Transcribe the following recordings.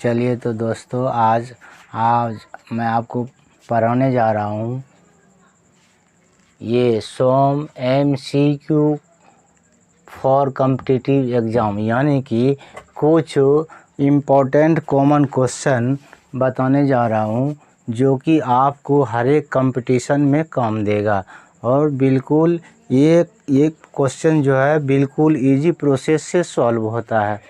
चलिए तो दोस्तों आज मैं आपको पढ़ाने जा रहा हूँ ये सोम MCQ फॉर कॉम्पिटिटिव एग्ज़ाम, यानी कि कुछ इम्पोर्टेंट कॉमन क्वेश्चन बताने जा रहा हूँ जो कि आपको हर एक कंपटीशन में काम देगा। और बिल्कुल ये क्वेश्चन जो है बिल्कुल इजी प्रोसेस से सॉल्व होता है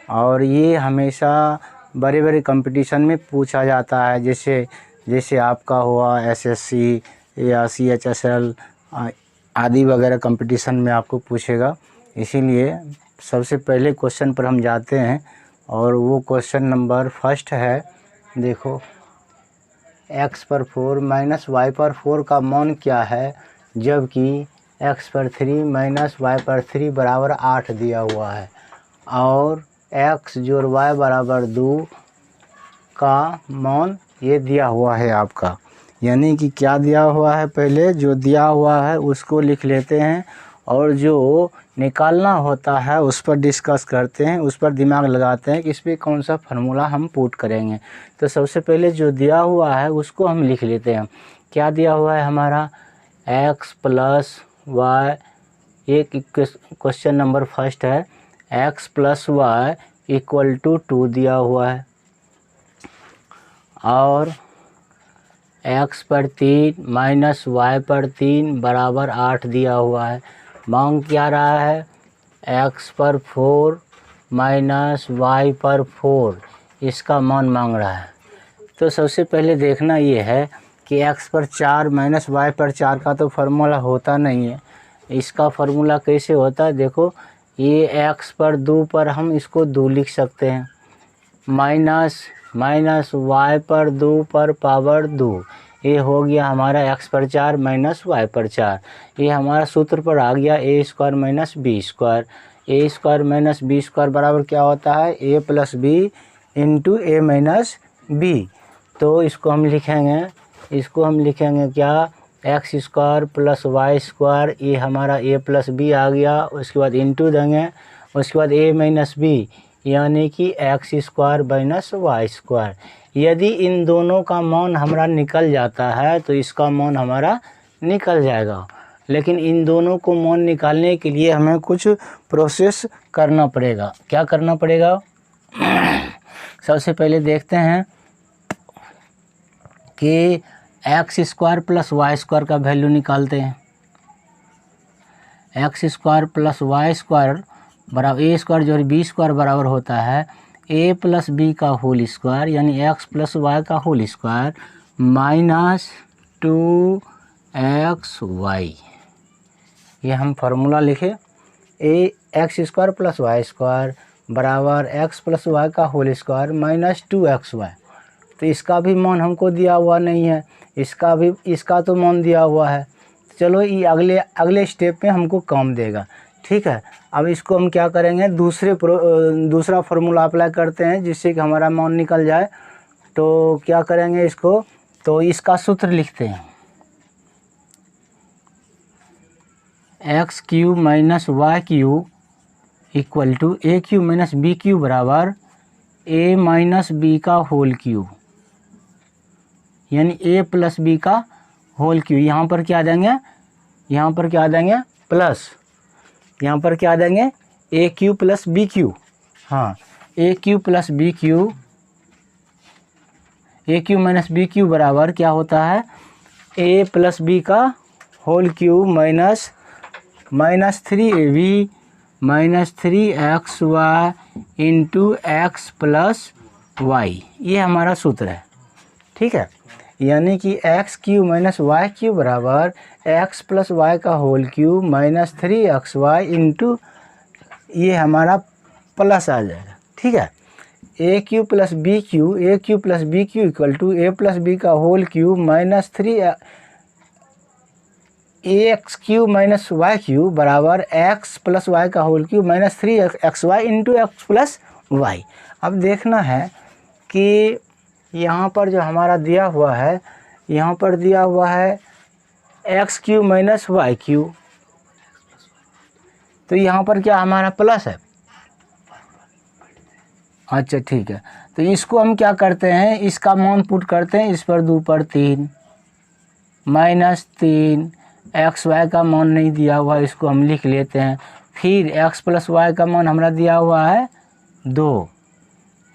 और ये हमेशा बड़े बड़े कंपटीशन में पूछा जाता है। जैसे आपका हुआ SSC या CHSL आदि वगैरह कंपटीशन में आपको पूछेगा। इसीलिए सबसे पहले क्वेश्चन पर हम जाते हैं और वो क्वेश्चन नंबर फर्स्ट है। देखो, x पर 4 माइनस y पर 4 का मान क्या है जबकि x पर 3 माइनस y पर 3 बराबर 8 दिया हुआ है और x जोड़ y बराबर 2 का मान ये दिया हुआ है आपका। यानी कि क्या दिया हुआ है, पहले जो दिया हुआ है उसको लिख लेते हैं और जो निकालना होता है उस पर डिस्कस करते हैं, उस पर दिमाग लगाते हैं कि इस पर कौन सा फार्मूला हम पुट करेंगे। तो सबसे पहले जो दिया हुआ है उसको हम लिख लेते हैं। क्या दिया हुआ है हमारा x प्लस वाई, एक क्वेश्चन नंबर फर्स्ट है। x plus Y equal to 2 दिया हुआ है और x पर 3 माइनस y पर 3 बराबर 8 दिया हुआ है। मांग क्या रहा है, x पर 4 माइनस y पर 4, इसका मान मांग रहा है। तो सबसे पहले देखना ये है कि x पर 4 माइनस y पर 4 का तो फार्मूला होता नहीं है। इसका फार्मूला कैसे होता है, देखो ये x पर 2 पर हम इसको 2 लिख सकते हैं, माइनस y पर 2 पर पावर 2, ये हो गया हमारा x पर 4 माइनस y पर 4। ये हमारा सूत्र पर आ गया a square minus b square. a square minus b square बराबर क्या होता है, a plus b into a minus b। तो इसको हम लिखेंगे क्या, x square plus y square, ये हमारा a प्लस b आ गया। उसके बाद इंटू देंगे, उसके बाद a माइनस b यानी कि x square minus Y square. यदि इन दोनों का मान हमारा निकल जाता है तो इसका मान हमारा निकल जाएगा, लेकिन इन दोनों को मान निकालने के लिए हमें कुछ प्रोसेस करना पड़ेगा। क्या करना पड़ेगा सबसे पहले देखते हैं कि x square plus Y square का वैल्यू निकालते हैं। x square plus Y square बराबर a स्क्वायर जो b स्क्वायर बराबर होता है a प्लस b का होल स्क्वायर, यानी x प्लस वाई का होल स्क्वायर माइनस 2xy। ये हम फार्मूला लिखे, x square plus Y square बराबर x प्लस वाई का होल स्क्वायर माइनस 2xy। तो इसका भी मान हमको दिया हुआ नहीं है, इसका तो मान दिया हुआ है। चलो ये अगले स्टेप में हमको काम देगा, ठीक है। अब इसको हम क्या करेंगे, दूसरा फार्मूला अप्लाई करते हैं जिससे कि हमारा मान निकल जाए। तो क्या करेंगे इसको, तो इसका सूत्र लिखते हैं, X cube minus Y cube equal to A cube minus B cube बराबर a माइनस बी का होल क्यूब, यानी a प्लस बी का होल क्यूब। यहाँ पर क्या देंगे प्लस, यहाँ पर क्या देंगे a cube plus B cube. हाँ, a cube plus B cube, a cube minus B cube बराबर क्या होता है, a प्लस बी का whole cube minus 3ab minus 3xy into X plus Y. ये हमारा सूत्र है, ठीक है। यानी कि X cube minus Y cube बराबर एक्स प्लस वाई का whole cube minus 3xy into, ये हमारा प्लस आ जाएगा, ठीक है। A cube plus B cube equal to A plus B का whole cube minus 3x cube minus Y cube बराबर एक्स प्लस वाई का whole cube minus 3xy into X plus Y. अब देखना है कि यहाँ पर जो हमारा दिया हुआ है, यहाँ पर दिया हुआ है X cube minus Y cube, तो यहाँ पर क्या हमारा प्लस है। अच्छा ठीक है, तो इसको हम क्या करते हैं, इसका मान पुट करते हैं, इस पर 2 पर 3 -3 एक्स वाई का मान नहीं दिया हुआ, इसको हम लिख लेते हैं। फिर x प्लस वाई का मान हमारा दिया हुआ है 2,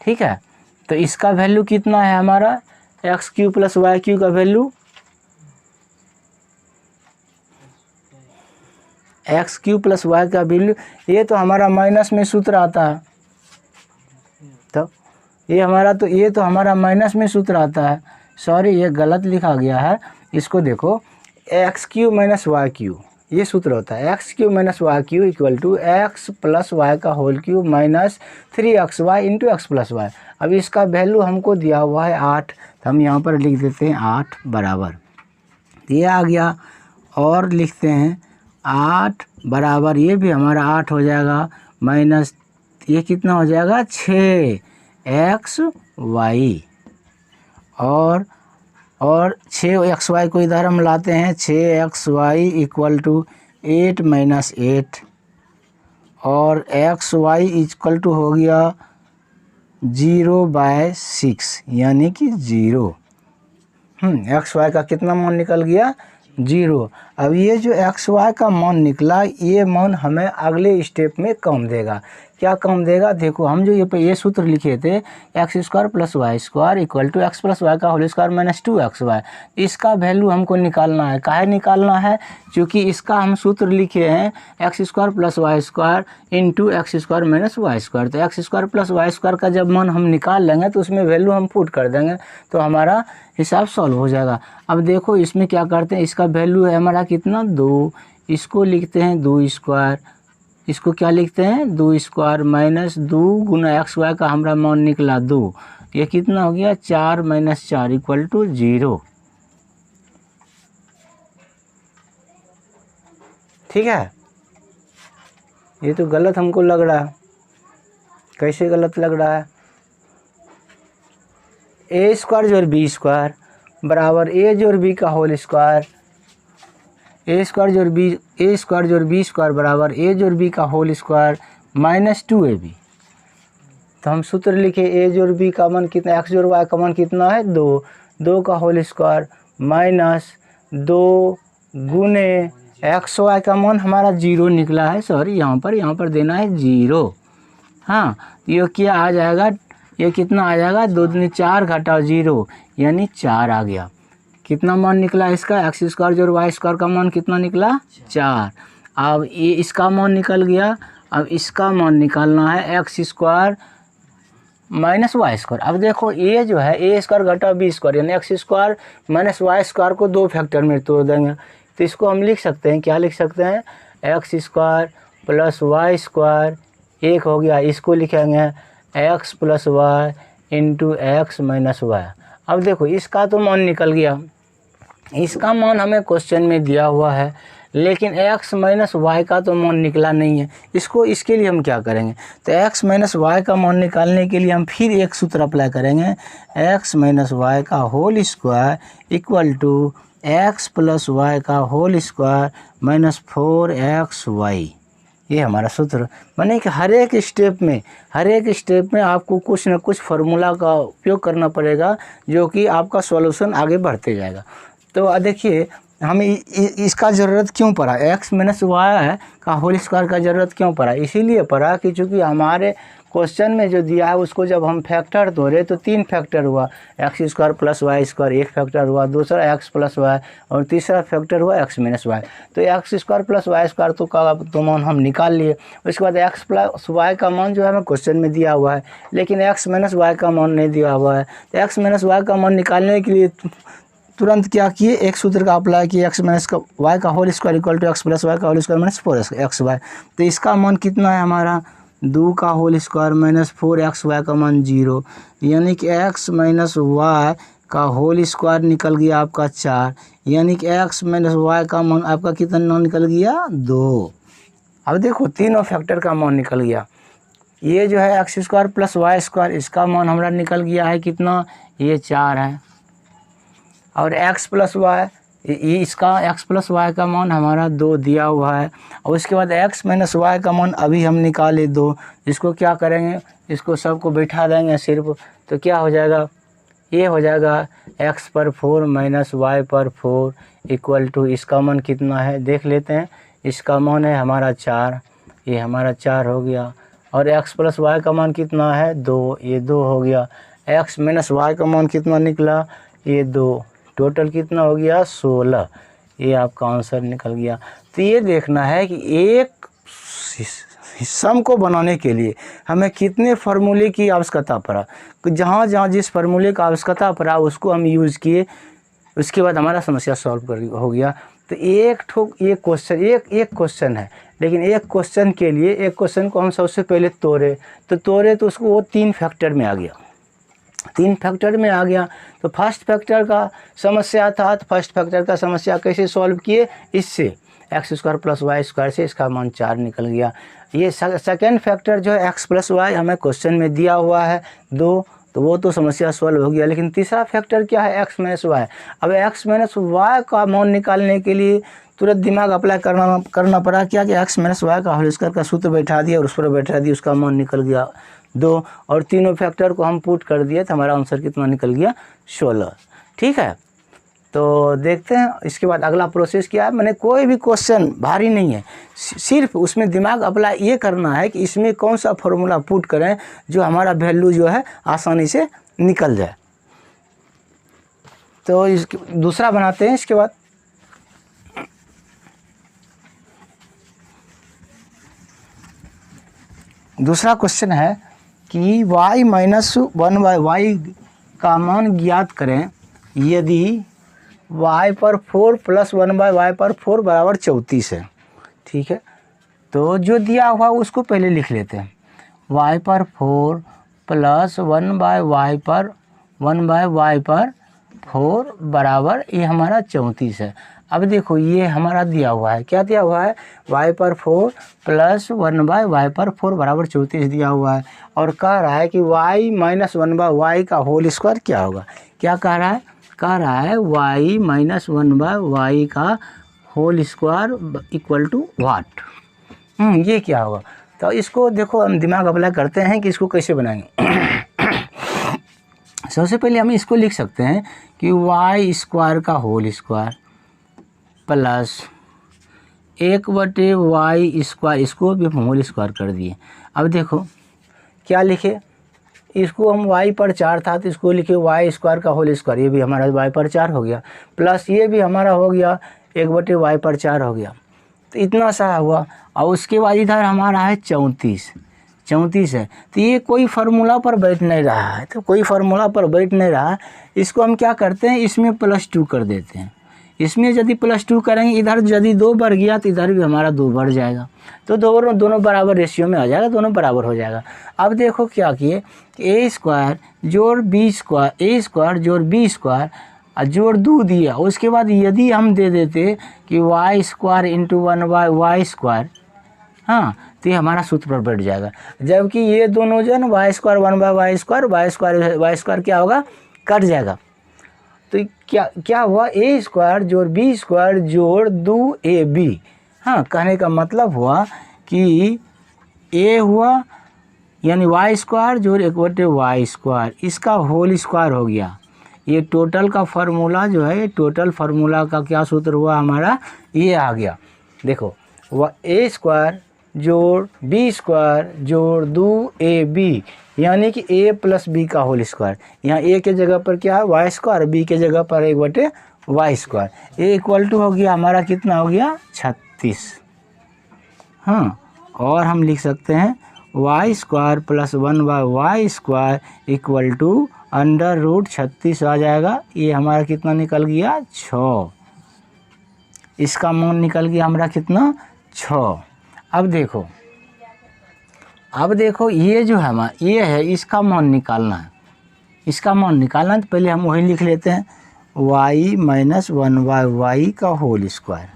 ठीक है। तो इसका वैल्यू कितना है हमारा, X cube plus Y cube का value X cube plus Y का वैल्यू, ये तो हमारा माइनस में सूत्र आता है, तो ये तो हमारा माइनस में सूत्र आता है। सॉरी, ये गलत लिखा गया है, इसको देखो, X cube minus Y cube ये सूत्र होता है, X cube minus Y cube equal to x plus Y का whole cube minus 3xy into X plus Y. अब इसका वैल्यू हमको दिया हुआ है 8, तो हम यहाँ पर लिख देते हैं 8 बराबर, ये आ गया, और लिखते हैं 8 बराबर, ये भी हमारा 8 हो जाएगा, माइनस ये कितना हो जाएगा 6xy, और 6xy को इधर हम लाते हैं, 6xy इक्वल टू 8 माइनस 8, और xy इक्वल टू हो गया 0/6 यानी कि 0। xy का कितना मान निकल गया 0। अब ये जो xy का मान निकला, ये मान हमें अगले स्टेप में कम देगा। क्या कम देगा, देखो हम जो ये सूत्र लिखे थे, X square plus Y square equal to x plus Y का होल स्क्वायर माइनस 2xy, इसका वैल्यू हमको निकालना है। काहे निकालना है, क्योंकि इसका हम सूत्र लिखे हैं X square plus Y square into X square minus Y square. तो x square plus Y square का जब मान हम निकाल लेंगे तो उसमें वैल्यू हम पुट कर देंगे, तो हमारा हिसाब सॉल्व हो जाएगा। अब देखो इसमें क्या करते हैं, इसका वैल्यू है हमारा कितना 2, इसको लिखते हैं 2 स्क्वायर, इसको क्या लिखते हैं 2 स्क्वायर माइनस 2 गुना एक्स वाई का हमारा मान निकला 2, ये कितना हो गया 4 माइनस 4 इक्वल टू 0, ठीक है। ये तो गलत हमको लग रहा है, कैसे गलत लग रहा है, ए स्क्वायर जोड़ बी स्क्वायर बराबर ए जोड़ बी का होल स्क्वायर, ए स्क्वायर जोड़ बी स्क्वायर बराबर ए जोड़ बी का होल स्क्वायर माइनस 2ab। तो हम सूत्र लिखे ए जोड़ बी का मान कितना, एक्स जोड़ वाई का मान कितना है 2 का होल स्क्वायर माइनस 2 गुने एक्स वाई का मान हमारा 0 निकला है, सॉरी यहाँ पर देना है 0। हाँ, ये क्या आ जाएगा, ये कितना आ जाएगा 2 दूनी 4 घटाओ 0 यानी 4 आ गया। कितना मान निकला इसका, एक्स स्क्वायर जोड़ वाई स्क्वायर का मान कितना निकला 4। अब ये इसका मान निकल गया, अब इसका मान निकालना है x square minus Y square. अब देखो ये जो है ए स्क्वायर घटा बी स्क्वायर यानी X square minus Y square को 2 फैक्टर में तोड़ देंगे, तो इसको हम लिख सकते हैं, क्या लिख सकते हैं, X square plus Y square, एक हो गया, इसको लिखेंगे X plus Y into X minus Y. अब देखो इसका तो मान निकल गया, इसका मान हमें क्वेश्चन में दिया हुआ है, लेकिन x माइनस वाई का तो मान निकला नहीं है। इसके लिए हम क्या करेंगे, तो x माइनस वाई का मान निकालने के लिए हम फिर एक सूत्र अप्लाई करेंगे, x माइनस वाई का whole square equal to x plus Y का होल स्क्वायर माइनस 4xy। ये हमारा सूत्र माने कि हर एक स्टेप में आपको कुछ न कुछ फार्मूला का उपयोग करना पड़ेगा, जो कि आपका सॉल्यूशन आगे बढ़ते जाएगा। तो देखिए हमें इसका ज़रूरत क्यों पड़ा, एक्स माइनस वाई का होल स्क्वायर का ज़रूरत क्यों पड़ा, इसीलिए पड़ा कि चूँकि हमारे क्वेश्चन में जो दिया है उसको जब हम फैक्टर तोड़े तो 3 फैक्टर हुआ, x square plus Y square एक फैक्टर हुआ, दूसरा एक्स प्लस वाई और तीसरा फैक्टर हुआ एक्स माइनस वाई। तो x square plus Y square तो मान हम निकाल लिए, उसके बाद एक्स प्लस वाई का मान जो है हमें क्वेश्चन में दिया हुआ है, लेकिन एक्स माइनस वाई का मान नहीं दिया हुआ है। तो एक्स माइनस वाई का मान निकालने के लिए तुरंत क्या किए, एक सूत्र का अप्लाई किए, एक्स माइनस का वाई का whole square equal to x plus Y का होल स्क्वायर माइनस 4xy। तो इसका मान कितना है हमारा 2 का होल स्क्वायर माइनस 4xy का मान 0, यानी कि एक्स माइनस वाई का होल स्क्वायर निकल गया आपका 4, यानी कि एक्स माइनस वाई का मान आपका कितना निकल गया 2। अब देखो तीनों फैक्टर का मान निकल गया, ये जो है x square plus Y square इसका मान हमारा निकल गया है कितना, ये 4 है, और x प्लस वाई ये इसका x प्लस वाई का मान हमारा 2 दिया हुआ है, और उसके बाद x माइनस वाई का मान अभी हम निकाले 2। इसको क्या करेंगे, इसको सबको बैठा देंगे सिर्फ, तो क्या हो जाएगा, ये हो जाएगा x पर 4 माइनस वाई पर 4 इक्वल टू, इसका मान कितना है देख लेते हैं। इसका मान है हमारा 4, ये हमारा 4 हो गया, और x प्लस वाई का मान कितना है 2, ये 2 हो गया। x माइनस वाई का मान कितना निकला, ये 2, टोटल कितना हो गया 16, ये आपका आंसर निकल गया। तो ये देखना है कि एक सम को बनाने के लिए हमें कितने फार्मूले की आवश्यकता पड़ा, जहाँ जहाँ जिस फार्मूले का आवश्यकता पड़ा उसको हम यूज़ किए, उसके बाद हमारा समस्या सॉल्व कर हो गया। तो एक क्वेश्चन है, लेकिन एक क्वेश्चन के लिए एक क्वेश्चन को हम सबसे पहले तोड़े तो उसको वो 3 फैक्टर में आ गया, 3 फैक्टर में आ गया। तो फर्स्ट फैक्टर का समस्या था, तो फर्स्ट फैक्टर का समस्या कैसे सॉल्व किए, इससे x square plus Y square से इसका मान 4 निकल गया। ये सेकेंड फैक्टर जो है एक्स प्लस वाई हमें क्वेश्चन में दिया हुआ है 2, तो वो तो समस्या सॉल्व हो गया। लेकिन तीसरा फैक्टर क्या है, एक्स माइनस वाई। अब एक्स माइनस वाई का मान निकालने के लिए तुरंत दिमाग अप्लाई करना पड़ा, क्या कि एक्स माइनस वाई का होल स्क्वायर का सूत्र बैठा दिया और उस पर बैठा दिया, उसका मान निकल गया 2, और तीनों फैक्टर को हम पुट कर दिए तो हमारा आंसर कितना निकल गया 16। ठीक है, तो देखते हैं इसके बाद अगला प्रोसेस क्या है। मैंने कोई भी क्वेश्चन भारी नहीं है, सिर्फ उसमें दिमाग अप्लाई ये करना है कि इसमें कौन सा फॉर्मूला पुट करें जो हमारा वैल्यू जो है आसानी से निकल जाए। तो इसके दूसरा बनाते हैं। इसके बाद दूसरा क्वेश्चन है कि y माइनस 1/y का मान ज्ञात करें यदि y पर 4 प्लस 1/y पर 4 बराबर 34 है। ठीक है, तो जो दिया हुआ उसको पहले लिख लेते हैं। y पर 4 प्लस 1/y पर 4 बराबर ये हमारा 34 है। अब देखो ये हमारा दिया हुआ है, क्या दिया हुआ है, y पर 4 प्लस 1/y पर 4 बराबर 34 दिया हुआ है, और कह रहा है कि y माइनस 1/y का होल स्क्वायर क्या होगा। क्या कह रहा है y माइनस 1/y का होल स्क्वायर इक्वल टू वाट। ये क्या होगा, तो इसको देखो हम दिमाग अप्लाई करते हैं कि इसको कैसे बनाएंगे। सबसे पहले हम इसको लिख सकते हैं कि y स्क्वायर का whole square plus 1/y square, इसको भी हम होल स्क्वायर कर दिए। अब देखो क्या लिखे, इसको हम y पर 4 था तो इसको लिखे y स्क्वायर का होल स्क्वायर, ये भी हमारा y पर 4 हो गया, प्लस ये भी हमारा हो गया 1/y पर 4 हो गया। तो इतना सा हुआ, और उसके बाद इधर हमारा है 34 है। तो ये कोई फार्मूला पर बैठ नहीं रहा है, तो कोई फार्मूला पर बैठ नहीं रहा, इसको हम क्या करते हैं, इसमें +2 कर देते हैं। इसमें यदि +2 करेंगे, इधर यदि 2 बढ़ गया तो इधर भी हमारा 2 बढ़ जाएगा, तो दोनों बराबर रेशियो में आ जाएगा, दोनों बराबर हो जाएगा। अब देखो क्या किए, a स्क्वायर जोड़ b स्क्वायर जोड़ 2 दिया। उसके बाद यदि हम दे देते कि y square into 1/y square, हाँ, तो ये हमारा सूत्र पर बैठ जाएगा। जबकि ये दोनों जन y स्क्वायर 1/y स्क्वायर क्या होगा, कट जाएगा। तो क्या हुआ, a स्क्वायर जोड़ b स्क्वायर जोड़ 2ab। हाँ, कहने का मतलब हुआ कि a हुआ यानी y स्क्वायर जोड़ 1/y स्क्वायर, इसका होल स्क्वायर हो गया। ये टोटल का फार्मूला जो है, टोटल फार्मूला का क्या सूत्र हुआ हमारा, ये आ गया। देखो a स्क्वायर जोड़ b स्क्वायर जोड़ 2ab, यानी कि a प्लस b का होल स्क्वायर। यहाँ a के जगह पर क्या है y स्क्वायर, b के जगह पर 1/y square, a equal to हो गया हमारा कितना हो गया 36। हाँ, और हम लिख सकते हैं y square plus 1/y square equal to √36 आ जाएगा। ये हमारा कितना निकल गया 6, इसका मान निकल गया हमारा कितना 6। अब देखो ये जो है हमारा ये है, इसका मान निकालना है, तो पहले हम वही लिख लेते हैं y माइनस 1/y का होल स्क्वायर,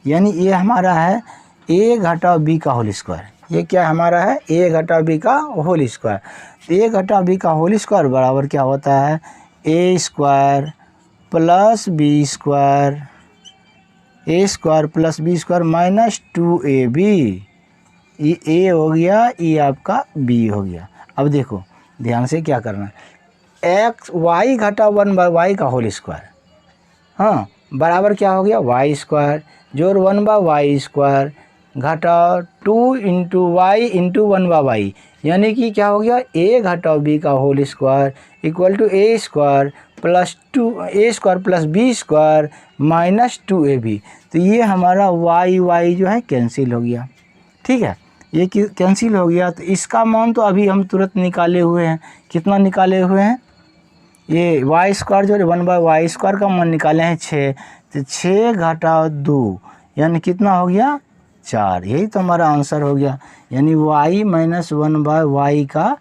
यानी ये हमारा है a घटा b का होल स्क्वायर। ये क्या हमारा है, a घटा b का होल स्क्वायर। a घटा b का होल स्क्वायर बराबर क्या होता है, a square plus b square a square plus b square minus 2ab, ये ए हो गया, ये आपका बी हो गया। अब देखो ध्यान से क्या करना है, एक्स वाई घटा 1/y का होल स्क्वायर, हाँ बराबर क्या हो गया वाई स्क्वायर जोड़ 1/y स्क्वायर घटा 2 इंटू वाई इंटू 1/y, यानी कि क्या हो गया a घटा b का whole square equal to a square plus 2a² plus b square minus 2ab। तो ये हमारा y जो है कैंसिल हो गया, ठीक है, ये कैंसिल हो गया। तो इसका मान तो अभी हम तुरंत निकाले हुए हैं, कितना निकाले हुए हैं, ये वाई स्क्वायर जो 1/y स्क्वायर का मान निकाले हैं 6, तो 6 घटा 2 यानी कितना हो गया 4, यही तो हमारा आंसर हो गया। यानी y माइनस 1/y का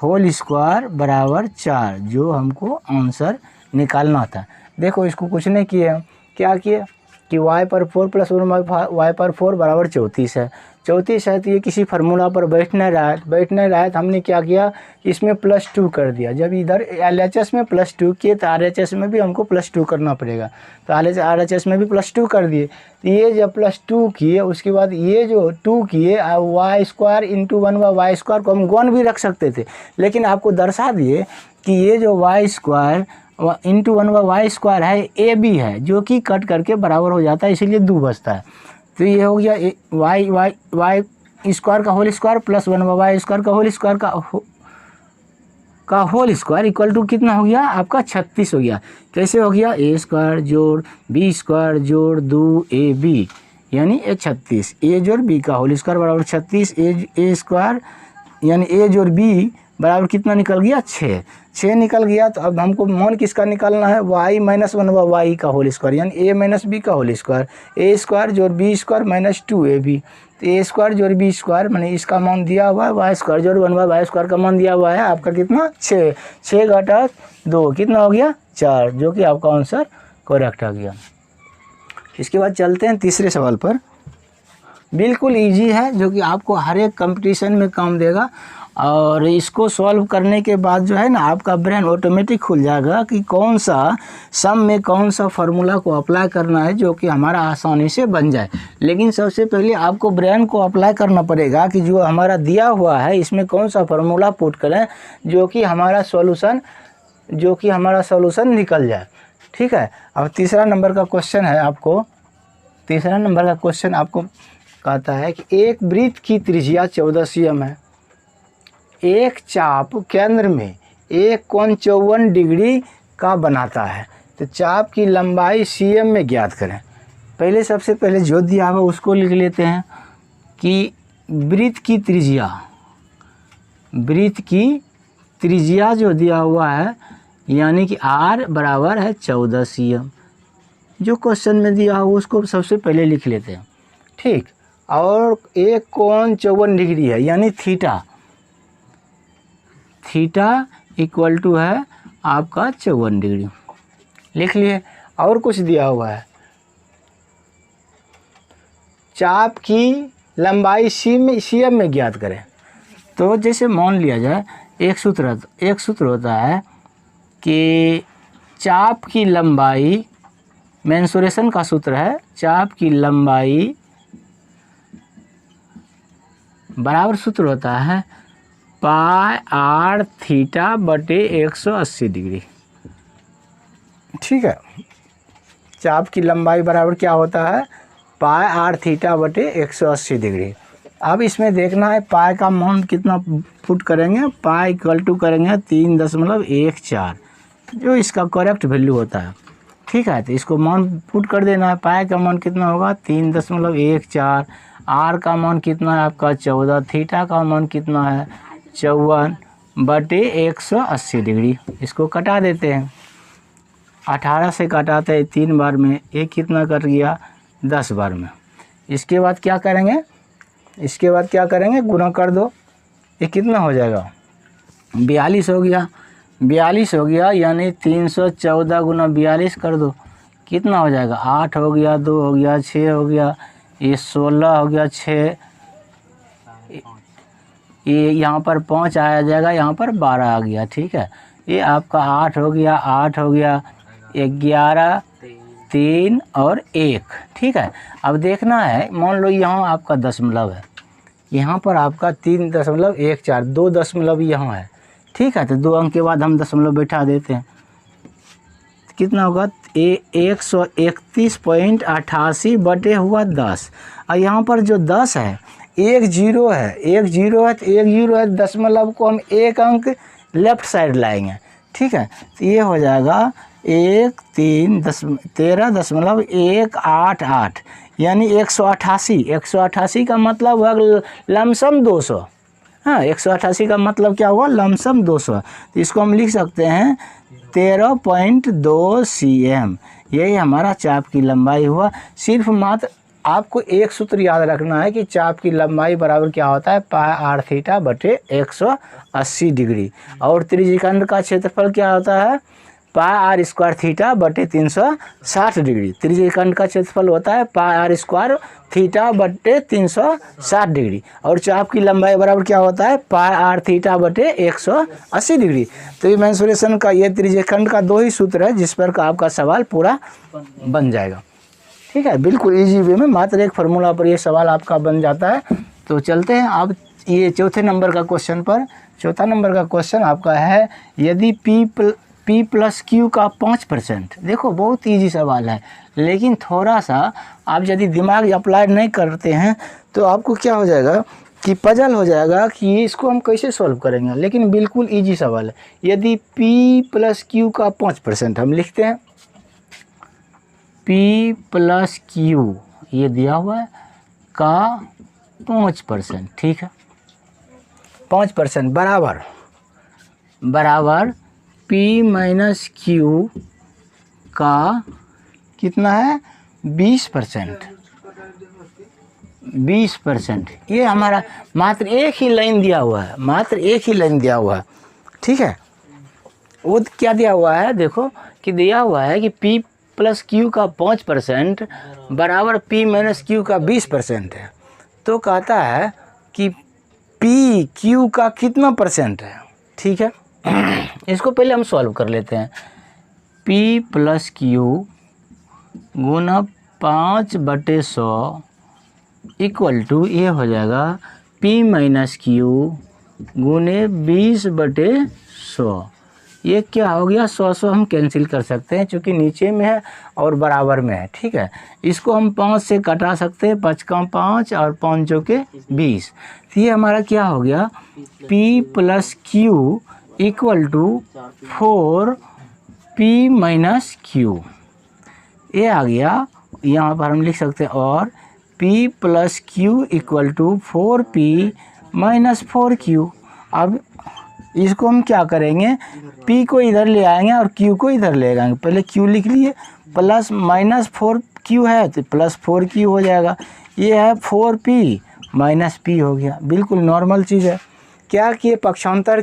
होल स्क्वायर बराबर 4, जो हमको आंसर निकालना था। देखो इसको कुछ नहीं किए, क्या किए कि y पर 4 प्लस 1/y पर 4 बराबर 34 है। 34 है तो ये किसी फार्मूला पर बैठ नहीं रहा है, तो हमने क्या किया इसमें +2 कर दिया। जब इधर LHS में +2 किए तो RHS में भी हमको +2 करना पड़ेगा, तो RHS में भी +2 कर दिए। तो ये जब +2 किए उसके बाद ये जो 2 किए y square into 1/y square को हम गौन भी रख सकते थे, लेकिन आपको दर्शा दिए कि ये जो y square into 1/y square है ए बी है, जो कि कट करके बराबर हो जाता है, इसीलिए 2 बचता है। तो ये हो गया y स्क्वायर का whole square plus 1/y square का होल स्क्वायर का होल स्क्वायर इक्वल टू कितना हो गया आपका 36 हो गया। कैसे हो गया a स्क्वायर जोड़ b स्क्वायर जोड़ 2ab यानी 36, a जोड़ b का होल स्क्वायर बराबर 36, a स्क्वायर यानी a जोड़ b बराबर कितना निकल गया 6 निकल गया। तो अब हमको मान किसका निकालना है y माइनस 1/y का होल स्क्वायर यानी a माइनस b का होल स्क्वायर, a स्क्वायर जोड़ b स्क्वायर माइनस 2ab, तो a स्क्वायर जोड़ b स्क्वायर मैंने इसका मान दिया हुआ है, y स्क्वायर जोड़ 1/y स्क्वायर का मान दिया हुआ है आपका कितना 6 घटा 2 कितना हो गया 4, जो कि आपका आंसर करेक्ट आ गया। इसके बाद चलते हैं तीसरे सवाल पर, बिल्कुल इजी है, जो कि आपको हर एक कंपटीशन में काम देगा। और इसको सॉल्व करने के बाद जो है ना आपका ब्रेन ऑटोमेटिक खुल जाएगा कि कौन सा सम में कौन सा फार्मूला को अप्लाई करना है जो कि हमारा आसानी से बन जाए। लेकिन सबसे पहले आपको ब्रेन को अप्लाई करना पड़ेगा कि जो हमारा दिया हुआ है इसमें कौन सा फार्मूला पुट करें जो कि हमारा सॉल्यूशन निकल जाए, ठीक है। अब तीसरा नंबर का क्वेश्चन आपको कहता है कि एक वृत्त की त्रिज्या 14 cm है, एक चाप केंद्र में एक कोण 54 डिग्री का बनाता है, तो चाप की लंबाई cm में ज्ञात करें। पहले सबसे पहले जो दिया हुआ उसको लिख लेते हैं कि वृत्त की त्रिज्या जो दिया हुआ है यानी कि r बराबर है 14 cm, जो क्वेश्चन में दिया हुआ उसको सबसे पहले लिख लेते हैं, ठीक। और एक कोण 54 डिग्री है यानी थीटा इक्वल टू है आपका 54 डिग्री, लिख लिए। और कुछ दिया हुआ है, चाप की लंबाई cm में ज्ञात करें। तो जैसे मान लिया जाए एक सूत्र होता है कि चाप की लंबाई, मेंसुरेशन का सूत्र है, चाप की लंबाई बराबर सूत्र होता है पाई r थीटा बटे 180 डिग्री, ठीक है। चाप की लंबाई बराबर क्या होता है पाई r थीटा बटे 180 डिग्री। अब इसमें देखना है पाई का मान कितना पुट करेंगे, पाई इक्वल टू करेंगे 3.14, जो इसका करेक्ट वैल्यू होता है, ठीक है। तो इसको मान पुट कर देना है, पाई का मान कितना होगा 3.14, आर का मान कितना है आपका 14, थीटा का मान कितना है 54 बटे 180 डिग्री। इसको कटा देते हैं, 18 से कटाते हैं 3 बार में, एक कितना कर गया 10 बार में। इसके बाद क्या करेंगे गुना कर दो, ये कितना हो जाएगा 42 हो गया यानी 314 गुना 42 कर दो, कितना हो जाएगा 8 हो गया, 2 हो गया, 6 हो गया, ये 16 हो गया, 6 ये यहाँ पर 5 आ जाएगा, यहाँ पर 12 आ गया, ठीक है। ये आपका 8 हो गया, 11, 3 और 1, ठीक है। अब देखना है, मान लो यहाँ आपका दशमलव है, यहाँ पर आपका 3.14, 2 दशमलव यहाँ है, ठीक है। तो 2 अंक के बाद हम दशमलव बैठा देते हैं, कितना होगा 131.88 बटे हुआ 10। और यहाँ पर जो 10 है, एक जीरो है, तो एक जीरो है, दशमलव को हम एक अंक लेफ्ट साइड लाएंगे, ठीक है। तो ये हो जाएगा 13.188 यानी 188 का मतलब हुआ लमसम 200। हाँ, 188 का मतलब क्या हुआ, लमसम 200। तो इसको हम लिख सकते हैं 13.2 cm। यही हमारा चाप की लंबाई हुआ। सिर्फ मात्र आपको एक सूत्र याद रखना है कि चाप की लंबाई बराबर क्या होता है, पाई आर थीटा बटे 180 डिग्री। और त्रिज्यखंड का क्षेत्रफल क्या होता है, पाई आर स्क्वायर थीटा बटे 360 डिग्री। त्रिज्यखंड का क्षेत्रफल होता है पाई आर स्क्वायर थीटा बटे 360 डिग्री। और चाप की लंबाई बराबर क्या होता है, पाई आर थीटा बटे 180 डिग्री। तो ये मेंसुरेशन का, ये त्रिज्यखंड का 2 ही सूत्र है जिस पर का आपका सवाल पूरा बन जाएगा, ठीक है। बिल्कुल इजी वे में मात्र एक फार्मूला पर ये सवाल आपका बन जाता है। तो चलते हैं अब ये चौथे नंबर का क्वेश्चन पर। चौथा नंबर का क्वेश्चन आपका है, यदि P प्लस क्यू का 5%, देखो बहुत इजी सवाल है, लेकिन थोड़ा सा आप यदि दिमाग अप्लाई नहीं करते हैं तो आपको क्या हो जाएगा कि पजल हो जाएगा कि इसको हम कैसे सॉल्व करेंगे। लेकिन बिल्कुल इजी सवाल है। यदि P प्लस क्यू का 5%, हम लिखते हैं P प्लस क्यू, ये दिया हुआ है, का 5%, ठीक है। 5% बराबर P माइनस क्यू का कितना है, 20%। ये हमारा मात्र एक ही लाइन दिया हुआ है, ठीक है। वो क्या दिया हुआ है, देखो कि दिया हुआ है कि P प्लस क्यू का 5% बराबर P माइनस क्यू का 20% है। तो कहता है कि P क्यू का कितना परसेंट है, ठीक है। इसको पहले हम सॉल्व कर लेते हैं। P प्लस क्यू गुना 5/100 इक्वल टू ये हो जाएगा P माइनस क्यू गुने 20/100। ये क्या हो गया, 100 हम कैंसिल कर सकते हैं क्योंकि नीचे में है और बराबर में है, ठीक है। इसको हम 5 से कटा सकते हैं, 5 का 5 और 5 जो के 20। तो ये हमारा क्या हो गया, P plus q equal to 4P minus q. ये आ गया, यहाँ पर हम लिख सकते हैं और P plus q equal to 4P minus 4Q। अब इसको हम क्या करेंगे, P को इधर ले आएंगे और Q को इधर ले आएंगे। पहले Q लिख लिए, प्लस माइनस 4Q है तो प्लस 4Q हो जाएगा। ये है 4P माइनस P हो गया, बिल्कुल नॉर्मल चीज़ है। क्या किए, पक्षांतर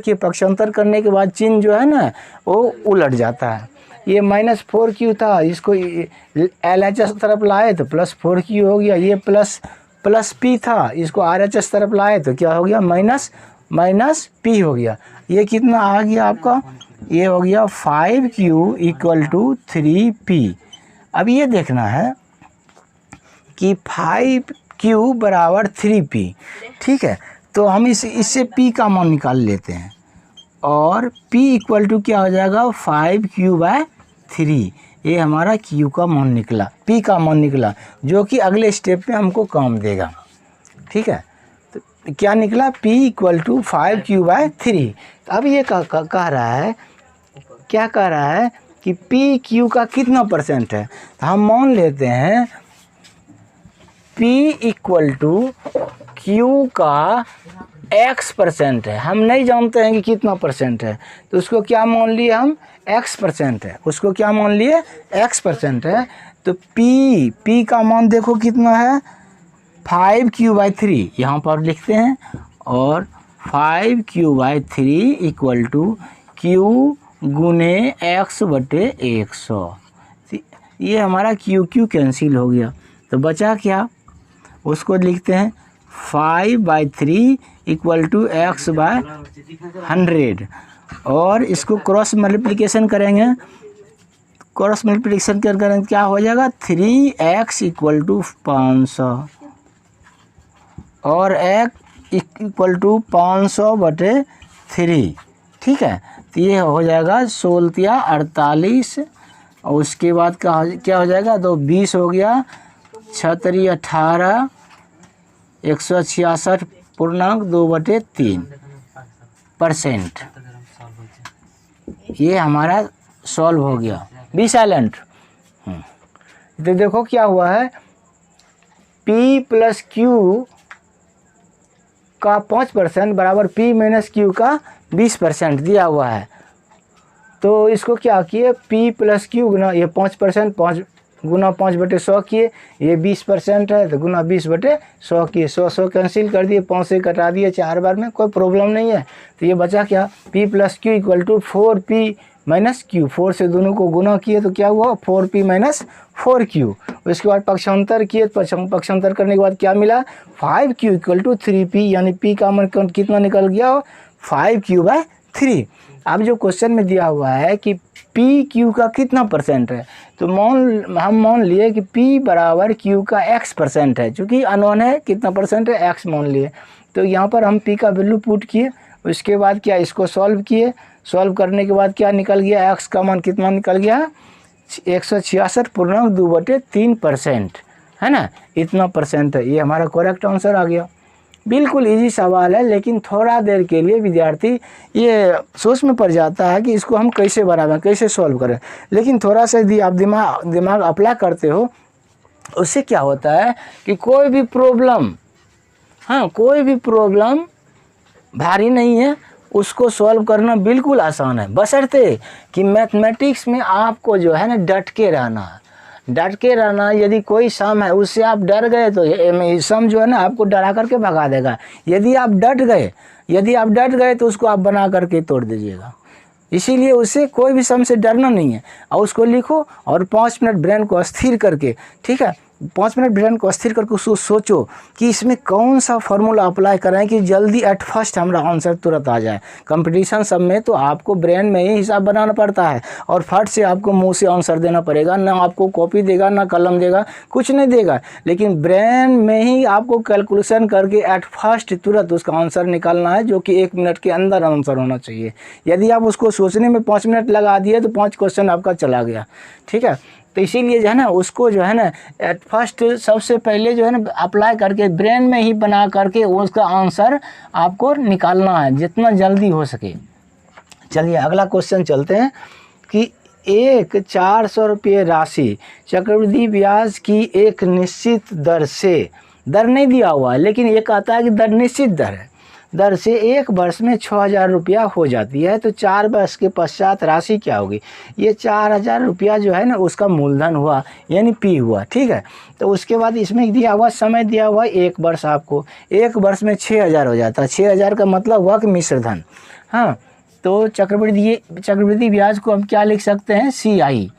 करने के बाद चिन्ह जो है ना वो उलट जाता है। ये माइनस 4Q था, इसको LHS तरफ लाए तो प्लस 4Q हो गया। ये प्लस P था, इसको RHS तरफ लाए तो क्या हो गया, माइनस P हो गया। ये कितना आ गया आपका, ये हो गया 5Q इक्वल टू 3P। अब ये देखना है कि 5Q बराबर 3P, ठीक है। तो हम इससे P का मान निकाल लेते हैं और P इक्वल टू क्या हो जाएगा, 5Q/3। ये हमारा Q का मान निकला, P का मान निकला, जो कि अगले स्टेप पे हमको काम देगा, ठीक है। तो क्या निकला, P इक्वल टू 5Q/3। अब ये कह रहा है, क्या कह रहा है कि P Q का कितना परसेंट है। तो हम मान लेते हैं P इक्वल टू Q का X% है। हम नहीं जानते हैं कि कितना परसेंट है, तो उसको क्या मान लिए हम, X% है। उसको क्या मान लिए, X% है। तो P का मान देखो कितना है, 5Q/3 यहाँ पर लिखते हैं और 5Q/3 इक्वल टू Q गुने X/100। ये हमारा Q कैंसिल हो गया, तो बचा क्या, उसको लिखते हैं 5/3 इक्वल टू X/100 और इसको क्रॉस मल्टीप्लिकेशन करेंगे। क्रॉस मल्टीप्लिकेशन कर करें क्या हो जाएगा 3x = 500 और x = 500/3, ठीक है। तो ये हो जाएगा 16 48 और उसके बाद क्या हो जाएगा, तो 20 हो गया, 6 18 166.2/3%। ये हमारा सॉल्व हो गया। Be silent. तो देखो क्या हुआ है, P + Q का 5% बराबर P - Q का 20% दिया हुआ है। तो इसको क्या किए, P + Q गुना ये 5%, 5 गुना 5/100 किए, ये 20% है तो गुना 20/100 किए, 100 कैंसिल कर दिए, 5 से कटा दिए 4 बार में, कोई प्रॉब्लम नहीं है। तो ये बचा क्या, P + Q = 4P - Q, 4 से दोनों को गुना किए तो क्या हुआ 4P - 4Q। उसके बाद पक्षांतर किए, पक्षांतर करने के बाद क्या मिला 5Q = 3P, यानी P का मान कितना निकल गया 5Q/3। अब जो क्वेश्चन में दिया हुआ है कि PQ का कितना % है, तो हम मान लिए कि P = Q का x% है, चूँकि अननोन है कितना % है x मान लिए। तो यहाँ पर हम P का वैल्यू पुट किए, उसके बाद क्या इसको सॉल्व किए, सॉल्व करने के बाद क्या निकल गया, x का मान कितना निकल गया 166.2/3%, है ना, इतना % है। ये हमारा करेक्ट आंसर आ गया। बिल्कुल इजी सवाल है, लेकिन थोड़ा देर के लिए विद्यार्थी ये सोच में पड़ जाता है कि इसको हम कैसे बनाएं, कैसे सॉल्व करें। लेकिन थोड़ा सा यदि आप दिमाग अप्लाई करते हो, उससे क्या होता है कि कोई भी प्रॉब्लम भारी नहीं है, उसको सॉल्व करना बिल्कुल आसान है, बशर्ते कि मैथमेटिक्स में आपको जो है ना डट के रहना। यदि कोई सम है उससे आप डर गए तो सम जो है ना आपको डरा करके भगा देगा। यदि आप डट गए तो उसको आप बना करके तोड़ दीजिएगा। इसीलिए उससे कोई भी सम से डरना नहीं है, और उसको लिखो और 5 मिनट ब्रेन को स्थिर करके, ठीक है, 5 मिनट ब्रेन को स्थिर करके उसको सोचो कि इसमें कौन सा फार्मूला अप्लाई करें कि जल्दी एट फर्स्ट हमारा आंसर तुरंत आ जाए। कंपटीशन सब में तो आपको ब्रेन में ही हिसाब बनाना पड़ता है और फट से आपको मुंह से आंसर देना पड़ेगा, ना आपको कॉपी देगा ना कलम देगा, कुछ नहीं देगा, लेकिन ब्रेन में ही आपको कैलकुलेशन करके एट फर्स्ट तुरंत उसका आंसर निकालना है, जो कि 1 मिनट के अंदर आंसर होना चाहिए। यदि आप उसको सोचने में 5 मिनट लगा दिए तो 5 क्वेश्चन आपका चला गया, ठीक है। तो इसीलिए जो है ना उसको जो है ना एट फर्स्ट सबसे पहले जो है ना अप्लाई करके ब्रेन में ही बना करके उसका आंसर आपको निकालना है जितना जल्दी हो सके। चलिए अगला क्वेश्चन चलते हैं कि एक 400 रुपये राशि चक्रवृद्धि ब्याज की एक निश्चित दर से, दर नहीं दिया हुआ है लेकिन ये कहता है कि दर निश्चित दर से 1 वर्ष में 6000 रुपया हो जाती है, तो 4 वर्ष के पश्चात राशि क्या होगी। ये 4000 रुपया जो है ना उसका मूलधन हुआ, यानी P हुआ, ठीक है। तो उसके बाद इसमें दिया हुआ समय दिया हुआ 1 वर्ष, आपको 1 वर्ष में 6000 हो जाता है। 6000 का मतलब हुआ कि मिश्र धन। हाँ, तो चक्रवृद्धि ब्याज को हम क्या लिख सकते हैं CI,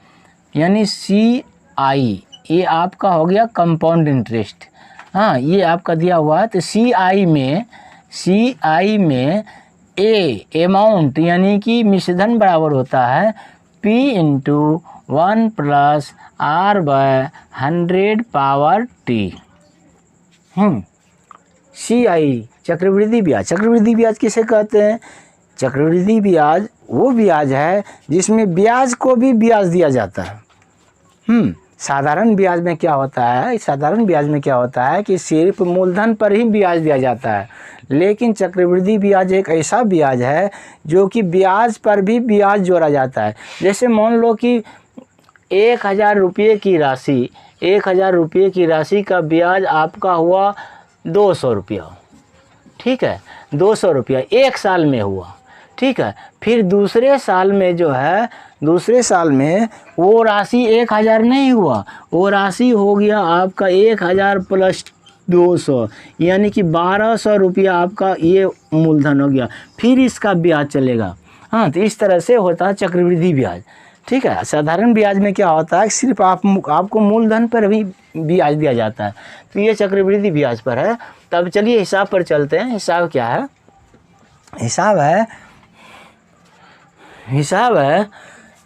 यानी CI ये आपका हो गया कंपाउंड इंटरेस्ट। हाँ, ये आपका दिया हुआ है, तो CI में A अमाउंट यानी कि मिश्रधन बराबर होता है P × 1 + R/100 CI चक्रवृद्धि ब्याज किसे कहते हैं। चक्रवृद्धि ब्याज वो ब्याज है जिसमें ब्याज को भी ब्याज दिया जाता है। साधारण ब्याज में क्या होता है कि सिर्फ मूलधन पर ही ब्याज दिया जाता है, लेकिन चक्रवृद्धि ब्याज एक ऐसा ब्याज है जो कि ब्याज पर भी ब्याज जोड़ा जाता है। जैसे मान लो कि 1000 रुपये की राशि का ब्याज आपका हुआ 200 रुपया, ठीक है, 200 रुपया 1 साल में हुआ, ठीक है। फिर दूसरे साल में वो राशि 1000 नहीं हुआ, वो राशि हो गया आपका 1000 + 200, यानी कि 1200 रुपया आपका ये मूलधन हो गया, फिर इसका ब्याज चलेगा। हाँ, तो इस तरह से होता है चक्रवृद्धि ब्याज, ठीक है। साधारण ब्याज में क्या होता है सिर्फ आपको मूलधन पर भी ब्याज दिया जाता है, तो ये चक्रवृद्धि ब्याज पर है। तब चलिए हिसाब पर चलते हैं। हिसाब क्या है, हिसाब है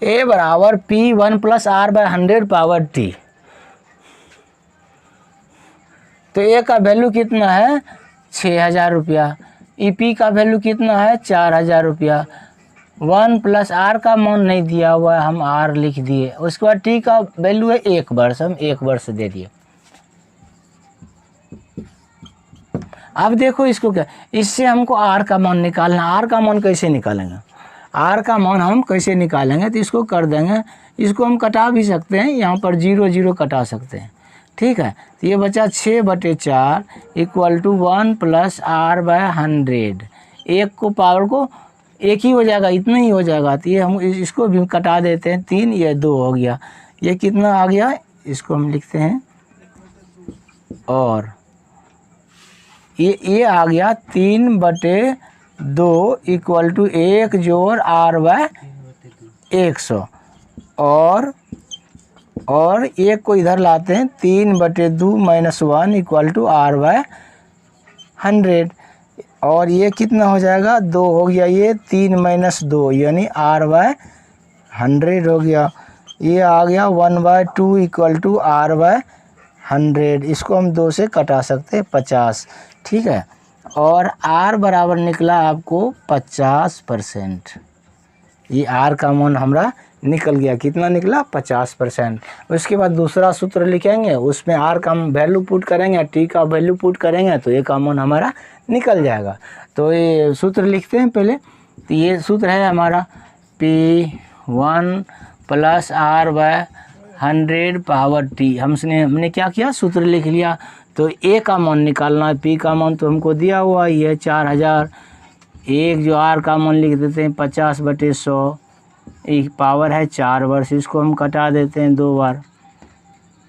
ए बराबर P 1 plus r by 100 power t. तो ए का वैल्यू कितना है 6000 रुपया, ई पी का वैल्यू कितना है 4000 रुपया। 1 प्लस आर का मान नहीं दिया हुआ है, हम आर लिख दिए। उसके बाद टी का वैल्यू है 1 वर्ष, हम 1 वर्ष दे दिए। अब देखो इसको क्या, इससे हमको आर का मान निकालना। आर का मान कैसे निकालेंगे, आर का मान हम कैसे निकालेंगे, तो इसको कर देंगे, इसको हम कटा भी सकते हैं, यहाँ पर 0 0 कटा सकते हैं। ठीक है, तो ये बचा 6/4 equal to 1 plus r by 100। एक को पावर को एक ही हो जाएगा, इतना ही हो जाएगा। तो ये हम इसको भी कटा देते हैं, 3 ये 2 हो गया। ये कितना आ गया, इसको हम लिखते हैं, और ये आ गया 3/2 इक्वल टू 1 जोड़ आर बाय 100। और एक को इधर लाते हैं, 3/2 minus 1 equal to r by 100। और ये कितना हो जाएगा 2 हो गया, ये 3 माइनस 2 यानी आर बाय 100 हो गया। ये आ गया 1/2 इक्वल टू आर बाय 100। इसको हम 2 से कटा सकते हैं, 50। ठीक है, और आर बराबर निकला आपको 50%। ये आर का मान हमारा निकल गया, कितना निकला 50%। उसके बाद दूसरा सूत्र लिखेंगे, उसमें आर का वैल्यू पुट करेंगे, टी का वैल्यू पुट करेंगे, तो ये का मान हमारा निकल जाएगा। तो ये सूत्र लिखते हैं पहले। तो ये सूत्र है हमारा P1 plus r by 100 power t. हमने क्या किया, सूत्र लिख लिया। तो ए का मान निकालना है, पी का मान तो हमको दिया हुआ ही है 4000। एक जो आर का मान लिख देते हैं 50/100, एक पावर है 4 वर्ष, इसको हम कटा देते हैं 2 बार।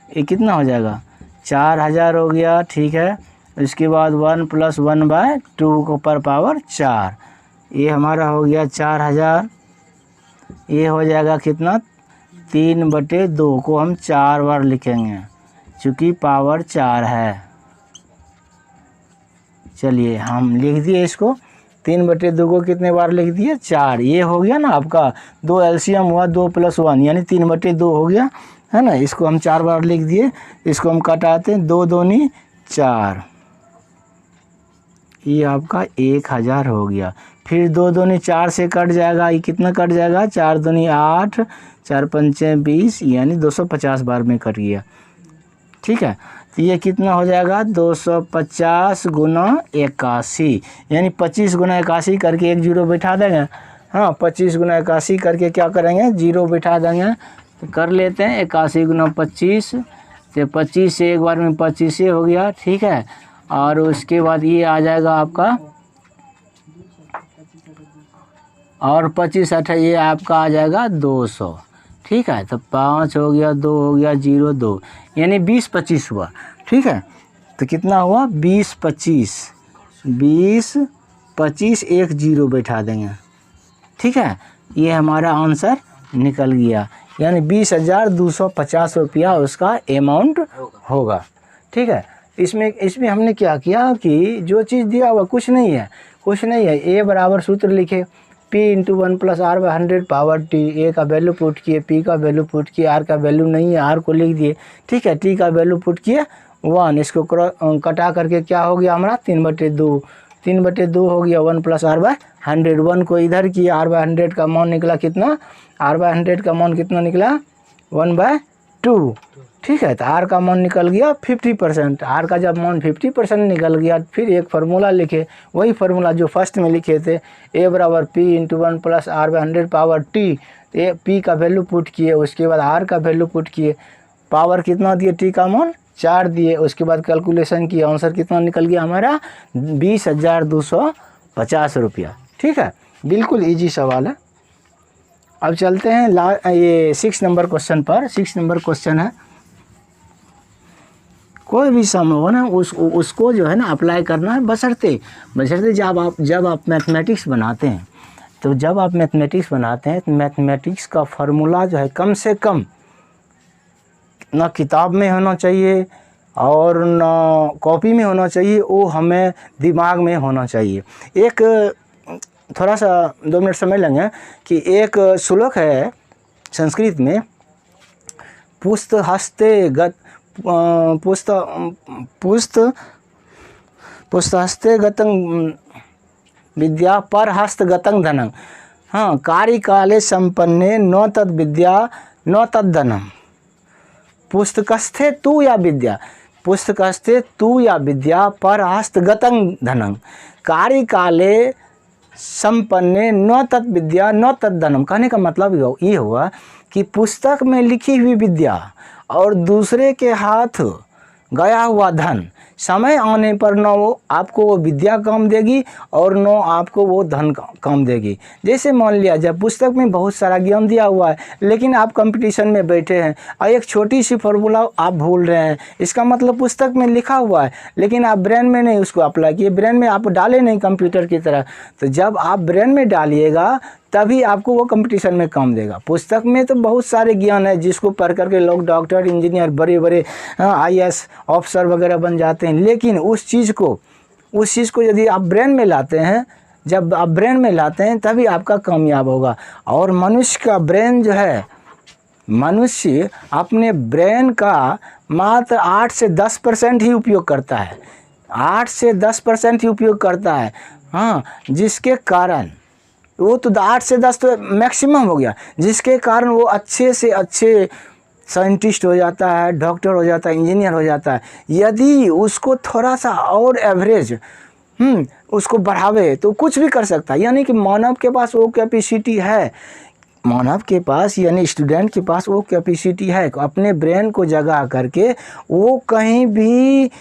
ये कितना हो जाएगा 4000 हो गया। ठीक है, इसके बाद 1 प्लस 1/2 को पर पावर 4, ये हमारा हो गया 4000। ये हो जाएगा कितना 3/2 को हम 4 बार लिखेंगे, चूँकि पावर 4 है। चलिए हम लिख दिए इसको, 3/2 को कितने बार लिख दिए 4। ये हो गया ना आपका 2 एलसीएम हुआ, 2 + 1 यानी 3/2 हो गया, है ना। इसको हम 4 बार लिख दिए। इसको हम कटाते हैं, 2 दूनी 4, ये आपका 1000 हो गया। फिर 2 दूनी 4 से कट जाएगा, ये कितना कट जाएगा 4 दूनी 8, 4 पंचे 20 यानी 250 बार में कट गया। ठीक है, तो ये कितना हो जाएगा 250 गुना 81 यानी 25 गुना 81 करके एक 0 बैठा देंगे। हाँ, 25 गुना 81 करके क्या करेंगे 0 बैठा देंगे। तो कर लेते हैं 81 गुना 25, तो 25 से एक बार में 25 हो गया। ठीक है, और उसके बाद ये आ जाएगा आपका, और 25 8 ये आपका आ जाएगा 200। ठीक है, तो 5 हो गया, 2 हो गया, 0 2 यानी 20 25 हुआ। ठीक है, तो कितना हुआ 20 25, 20 25 एक 0 बैठा देंगे। ठीक है, ये हमारा आंसर निकल गया, यानी 20,250 रुपया उसका अमाउंट होगा। ठीक है, इसमें हमने क्या किया कि जो चीज़ दिया हुआ कुछ नहीं है। ए बराबर सूत्र लिखे, P × 1 + R by 100 power t. ए का वैल्यू पुट किए, पी का वैल्यू पुट किए, आर का वैल्यू नहीं है, आर को लिख दिए। ठीक है, टी का वैल्यू पुट किए 1, इसको कटा करके क्या हो गया हमारा 3/2 हो गया। 1 + R बाय 100, 1 को इधर किया, R बाय 100 का मान निकला कितना, R बाय 100 का मान कितना निकला 1/2। ठीक है, तो आर का मान निकल गया 50%। आर का जब मान 50% निकल गया, फिर एक फार्मूला लिखे, वही फार्मूला जो फर्स्ट में लिखे थे, ए बराबर P × 1 + R by 100 power t. A P का वैल्यू पुट किए, उसके बाद आर का वैल्यू पुट किए, पावर कितना दिए, टी का मान 4 दिए, उसके बाद कैलकुलेशन किया, आंसर कितना निकल गया हमारा 20,250 रुपया। ठीक है, बिल्कुल ईजी सवाल है। अब चलते हैं ये 6 नंबर क्वेश्चन पर। 6 नंबर क्वेश्चन है, कोई भी सम हो ना उसको जो है ना अप्लाई करना है, बशर्ते जब आप मैथमेटिक्स बनाते हैं, तो जब आप मैथमेटिक्स बनाते हैं तो मैथमेटिक्स का फार्मूला जो है कम से कम ना किताब में होना चाहिए और ना कॉपी में होना चाहिए, वो हमें दिमाग में होना चाहिए। एक थोड़ा सा 2 मिनट समझ लेंगे कि एक श्लोक है संस्कृत में पुस्त हस्ते गत पुस्त हस्ते गतं विद्या पर हस्त गतं धनं। हाँ, कार्यकाले संपन्ने न तद विद्या न तद धनम। पुस्तकस्थे तू या विद्या, पुस्तकस्थे तू या विद्या पर हस्त गतं धनं। कार्यकाले संपन्ने न तद विद्या न तद धनम। कहने का मतलब ये हुआ कि पुस्तक में लिखी हुई विद्या और दूसरे के हाथ गया हुआ धन समय आने पर न वो आपको वो विद्या काम देगी और न आपको वो धन काम देगी। जैसे मान लिया जब पुस्तक में बहुत सारा ज्ञान दिया हुआ है लेकिन आप कंपटीशन में बैठे हैं और एक छोटी सी फार्मूला आप भूल रहे हैं, इसका मतलब पुस्तक में लिखा हुआ है लेकिन आप ब्रेन में नहीं उसको अप्लाई किए, ब्रेन में आप डाले नहीं कंप्यूटर की तरह। तो जब आप ब्रेन में डालिएगा तभी आपको वो कंपटीशन में काम देगा। पुस्तक में तो बहुत सारे ज्ञान है जिसको पढ़ करके लोग डॉक्टर, इंजीनियर, बड़े बड़े IAS ऑफिसर वगैरह बन जाते हैं, लेकिन उस चीज़ को यदि आप ब्रेन में लाते हैं, जब आप ब्रेन में लाते हैं तभी आपका कामयाब होगा। और मनुष्य का ब्रेन जो है, मनुष्य अपने ब्रेन का मात्र 8 से 10% ही उपयोग करता है, 8 से 10% ही उपयोग करता है। हाँ, जिसके कारण वो तो 8 से 10 तो मैक्सिमम हो गया, जिसके कारण वो अच्छे से अच्छे साइंटिस्ट हो जाता है, डॉक्टर हो जाता है, इंजीनियर हो जाता है। यदि उसको थोड़ा सा और एवरेज उसको बढ़ावे तो कुछ भी कर सकता है। यानी कि मानव के पास वो कैपेसिटी है, मानव के पास यानी स्टूडेंट के पास वो कैपेसिटी है, अपने ब्रेन को जगा करके वो कहीं भी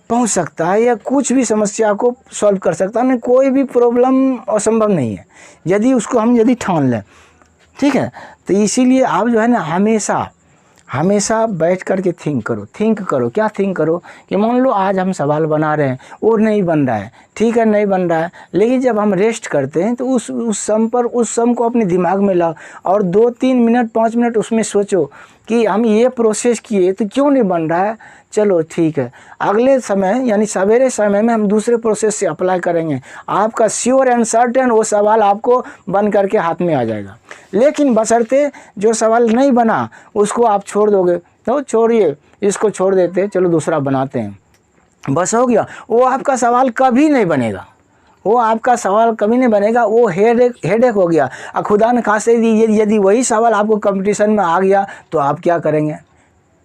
पहुंच सकता है या कुछ भी समस्या को सॉल्व कर सकता है। नहीं, कोई भी प्रॉब्लम असंभव नहीं है यदि उसको हम यदि ठान लें, ठीक है। तो इसीलिए आप जो है ना हमेशा बैठ कर के थिंक करो। क्या थिंक करो कि मान लो आज हम सवाल बना रहे हैं और नहीं बन रहा है, ठीक है नहीं बन रहा है, लेकिन जब हम रेस्ट करते हैं तो उस सम को अपने दिमाग में लाओ और 2-3 मिनट 5 मिनट उसमें सोचो कि हम ये प्रोसेस किए तो क्यों नहीं बन रहा है। चलो ठीक है, अगले समय यानी सवेरे समय में हम दूसरे प्रोसेस से अप्लाई करेंगे, आपका श्योर एंड सर्टेन वो सवाल आपको बन करके हाथ में आ जाएगा। लेकिन बशर्ते जो सवाल नहीं बना उसको आप छोड़ दोगे तो छोड़िए, इसको छोड़ देते, चलो दूसरा बनाते हैं, बस हो गया। वो आपका सवाल कभी नहीं बनेगा, वो हेडेक हो गया। और खुदा न खासे यदि वही सवाल आपको कंपटीशन में आ गया तो आप क्या करेंगे।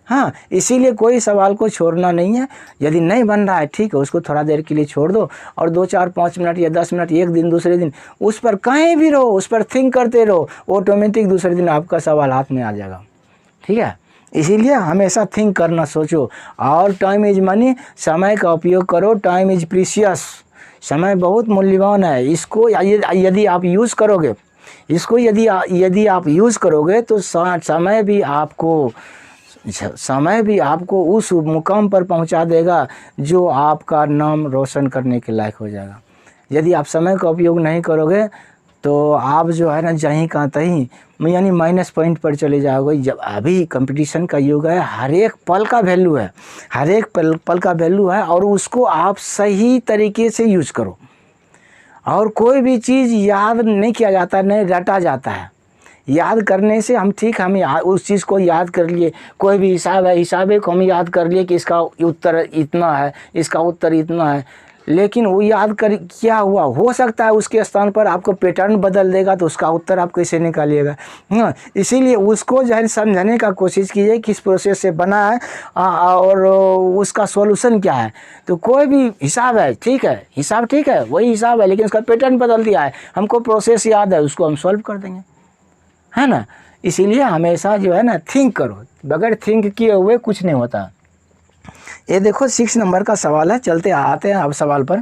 हाँ, इसीलिए कोई सवाल को छोड़ना नहीं है। यदि नहीं बन रहा है ठीक है, उसको थोड़ा देर के लिए छोड़ दो और 2-4-5 मिनट या 10 मिनट एक दिन दूसरे दिन उस पर कहीं भी रहो, उस पर थिंक करते रहो, ऑटोमेटिक दूसरे दिन आपका सवाल हाथ में आ जाएगा, ठीक है। इसीलिए हमेशा थिंक करना, सोचो। और टाइम इज मनी, समय का उपयोग करो। टाइम इज प्रीशियस, समय बहुत मूल्यवान है। इसको यदि आप यूज़ करोगे, यदि आप यूज़ करोगे तो समय भी आपको उस मुकाम पर पहुंचा देगा जो आपका नाम रोशन करने के लायक हो जाएगा। यदि आप समय का उपयोग नहीं करोगे तो आप जो है ना जहीं का तहीं यानी माइनस पॉइंट पर चले जाओगे। जब अभी कंपटीशन का युग है, हर एक पल का वैल्यू है, और उसको आप सही तरीके से यूज करो। और कोई भी चीज़ याद नहीं किया जाता, नहीं रटा जाता है। याद करने से हम उस चीज़ को याद कर लिए, कोई भी हिसाब को हम याद कर लिए कि इसका उत्तर इतना है, इसका उत्तर इतना है, लेकिन वो याद कर क्या हुआ, हो सकता है उसके स्थान पर आपको पैटर्न बदल देगा तो उसका उत्तर आप कैसे निकालिएगा। इसीलिए उसको जो है समझने का कोशिश कीजिए किस प्रोसेस से बना है और उसका सॉल्यूशन क्या है। तो कोई भी हिसाब है, ठीक है, हिसाब ठीक है, वही हिसाब है लेकिन उसका पैटर्न बदल दिया है, हमको प्रोसेस याद है, उसको हम सॉल्व कर देंगे, है ना। इसीलिए हमेशा जो है ना थिंक करो, बगैर थिंक किए हुए कुछ नहीं होता। ये देखो 6 नंबर का सवाल है, चलते आते हैं अब सवाल पर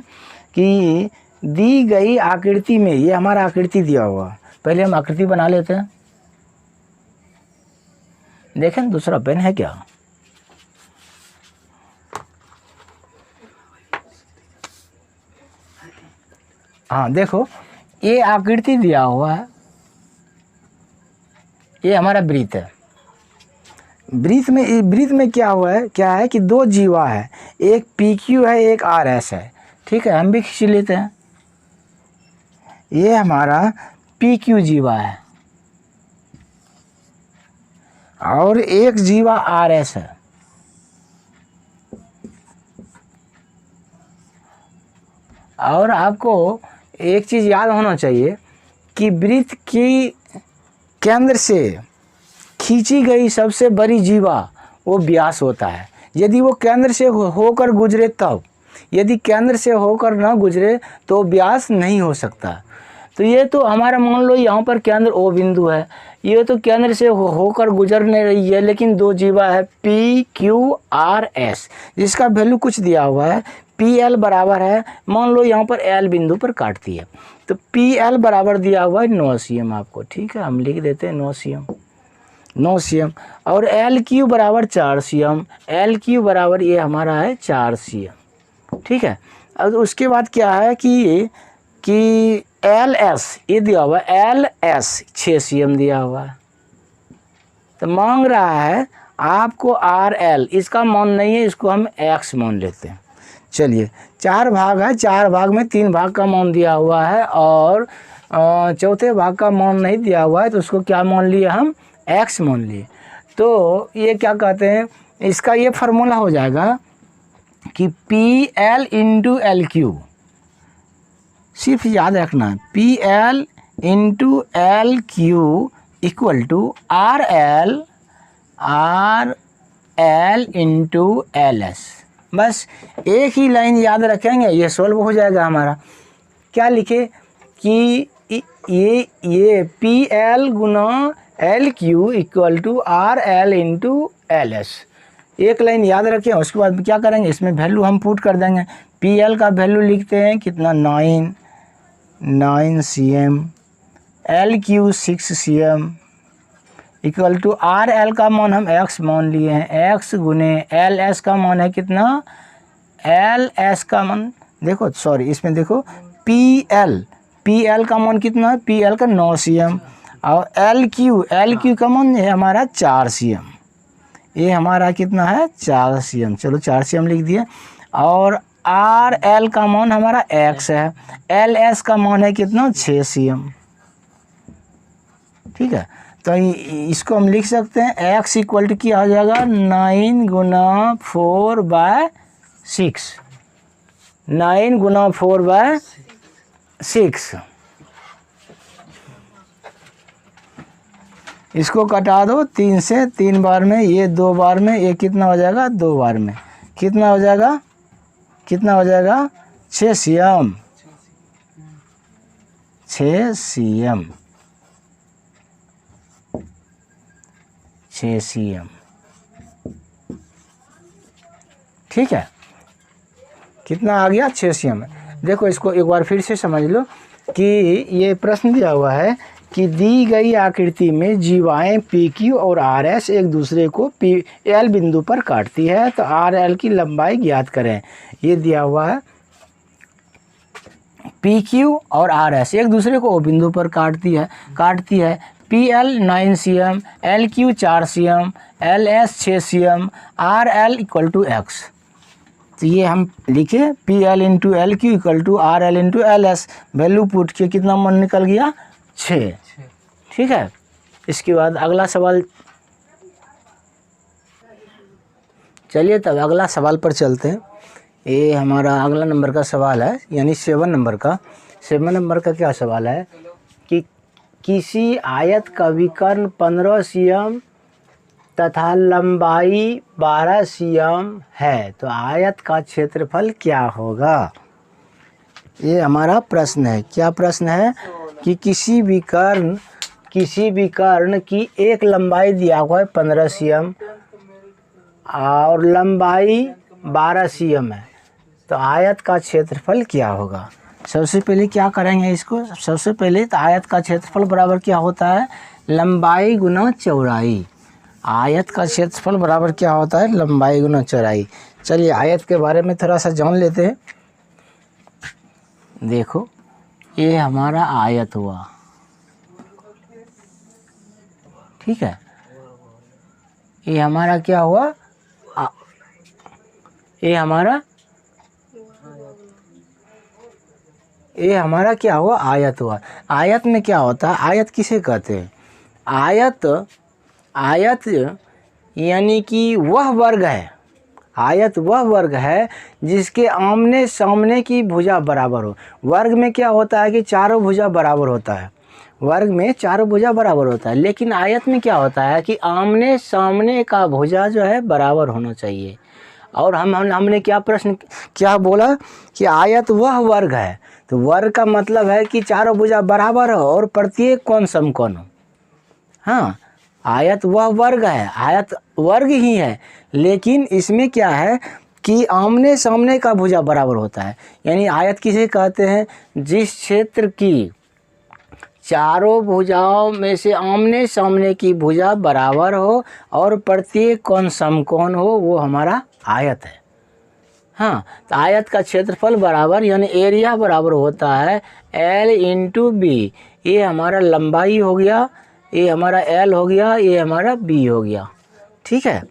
कि दी गई आकृति में, ये हमारा आकृति दिया हुआ, पहले हम आकृति बना लेते हैं। देखें दूसरा पेन है क्या, हाँ देखो ये आकृति दिया हुआ है, ये हमारा वृत्त है। वृत्त में क्या है कि 2 जीवा है, एक PQ है, एक RS है, ठीक है। हम भी खींच लेते हैं, ये हमारा PQ जीवा है, और एक जीवा RS है। और आपको एक चीज़ याद होना चाहिए कि वृत्त की केंद्र से खींची गई सबसे बड़ी जीवा वो व्यास होता है। यदि वो केंद्र से होकर गुजरे तब, यदि केंद्र से होकर ना गुजरे तो व्यास नहीं हो सकता। तो ये तो हमारा मान लो यहाँ पर केंद्र O बिंदु है, ये तो केंद्र से होकर गुजरने रही है, लेकिन दो जीवा है PQRS जिसका वैल्यू कुछ दिया हुआ है। PL बराबर है, मान लो यहाँ पर L बिंदु पर काटती है, तो PL बराबर दिया हुआ है 9 cm आपको। ठीक है, हम लिख देते हैं 9 cm। और LQ बराबर 4 cm, LQ बराबर ये हमारा है 4 cm। ठीक है, अब उसके बाद क्या है कि LS ये दिया हुआ है, LS 6 cm दिया हुआ है। तो मांग रहा है आपको RL, इसका मान नहीं है, इसको हम X मान लेते हैं। चलिए 4 भाग है, 4 भाग में 3 भाग का मान दिया हुआ है और चौथे भाग का मान नहीं दिया हुआ है, तो उसको क्या मान लिए हम, X मान लिए। तो ये क्या कहते हैं, इसका ये फार्मूला हो जाएगा कि PL इंटू LQ, सिर्फ याद रखना है PL into LQ equal to RL into LS। बस एक ही लाइन याद रखेंगे, ये सॉल्व हो जाएगा हमारा। क्या लिखे कि ये PL गुना LQ equal to RL into LS। एक लाइन याद रखें, उसके बाद क्या करेंगे, इसमें वैल्यू हम पुट कर देंगे। PL का वैल्यू लिखते हैं कितना, 9 cm, LQ 6 cm equal to RL का मान हम X मान लिए हैं, X गुने LS का मान है कितना, LS का मान देखो, सॉरी इसमें देखो PL का मान कितना है, PL का 9 cm और LQ का मान है हमारा 4 cm, ये हमारा कितना है 4 cm। चलो 4 cm लिख दिए। और RL का मान हमारा X है, LS का मान है कितना 6 cm। ठीक है, तो इसको हम लिख सकते हैं X इक्वल टू क्या हो जाएगा, 9 गुना 4/6, 9 गुना 4/6। इसको कटा दो 3 से, 3 बार में, ये 2 बार में, ये कितना हो जाएगा 2 बार में, कितना हो जाएगा 6 cm, 6 cm, 6 cm। ठीक है, कितना आ गया 6 cm। देखो इसको एक बार फिर से समझ लो कि ये प्रश्न दिया हुआ है कि दी गई आकृति में जीवाएं PQ और RS एक दूसरे को L बिंदु पर काटती है, तो RL की लंबाई ज्ञात करें। ये दिया हुआ है PQ और RS एक दूसरे को O बिंदु पर काटती है। PL 9 cm, LQ 4 cm, LS 6 cm, RL equal to X। तो ये हम लिखे PL into LQ equal to RL into LS, value put के कितना मन निकल गया 6। ठीक है, इसके बाद अगला सवाल, चलिए तब अगला सवाल पर चलते हैं। ये हमारा अगला नंबर का सवाल है, यानी 7 नंबर का। 7 नंबर का क्या सवाल है कि किसी आयत का विकर्ण 15 cm तथा लंबाई 12 cm है, तो आयत का क्षेत्रफल क्या होगा। ये हमारा प्रश्न है। क्या प्रश्न है कि किसी विकर्ण की एक लंबाई दिया हुआ है 15 cm और लंबाई 12 cm है, तो आयत का क्षेत्रफल क्या होगा। सबसे पहले क्या करेंगे इसको, सबसे पहले तो आयत का क्षेत्रफल बराबर क्या होता है, लंबाई गुना चौड़ाई। आयत का क्षेत्रफल बराबर क्या होता है, लंबाई गुना चौड़ाई। चलिए आयत के बारे में थोड़ा सा जान लेते हैं। देखो ये हमारा आयत हुआ, ठीक है, ये हमारा क्या हुआ, ये हमारा क्या हुआ, आयत हुआ। आयत में क्या होता है, आयत किसे कहते हैं, आयत यानी कि वह वर्ग है, आयत वह वर्ग है जिसके आमने सामने की भुजा बराबर हो। वर्ग में क्या होता है कि चारों भुजा बराबर होता है, वर्ग में चारों भुजा बराबर होता है, लेकिन आयत में क्या होता है कि आमने सामने का भुजा जो है बराबर होना चाहिए। और हमने क्या प्रश्न क्या बोला कि आयत वह वर्ग है, तो वर्ग का मतलब है कि चारों भुजा बराबर हो और प्रत्येक कोण समकोण हो। हाँ, आयत वह वर्ग है, आयत वर्ग ही है, लेकिन इसमें क्या है कि आमने सामने का भुजा बराबर होता है। यानी आयत किसे कहते हैं, जिस क्षेत्र की चारों भुजाओं में से आमने सामने की भुजा बराबर हो और प्रत्येक कोण समकोण हो, वो हमारा आयत है। हाँ, तो आयत का क्षेत्रफल बराबर यानी एरिया बराबर होता है L इंटू बी। ये हमारा लंबाई हो गया, ये हमारा L हो गया, ये हमारा B हो गया। ठीक है,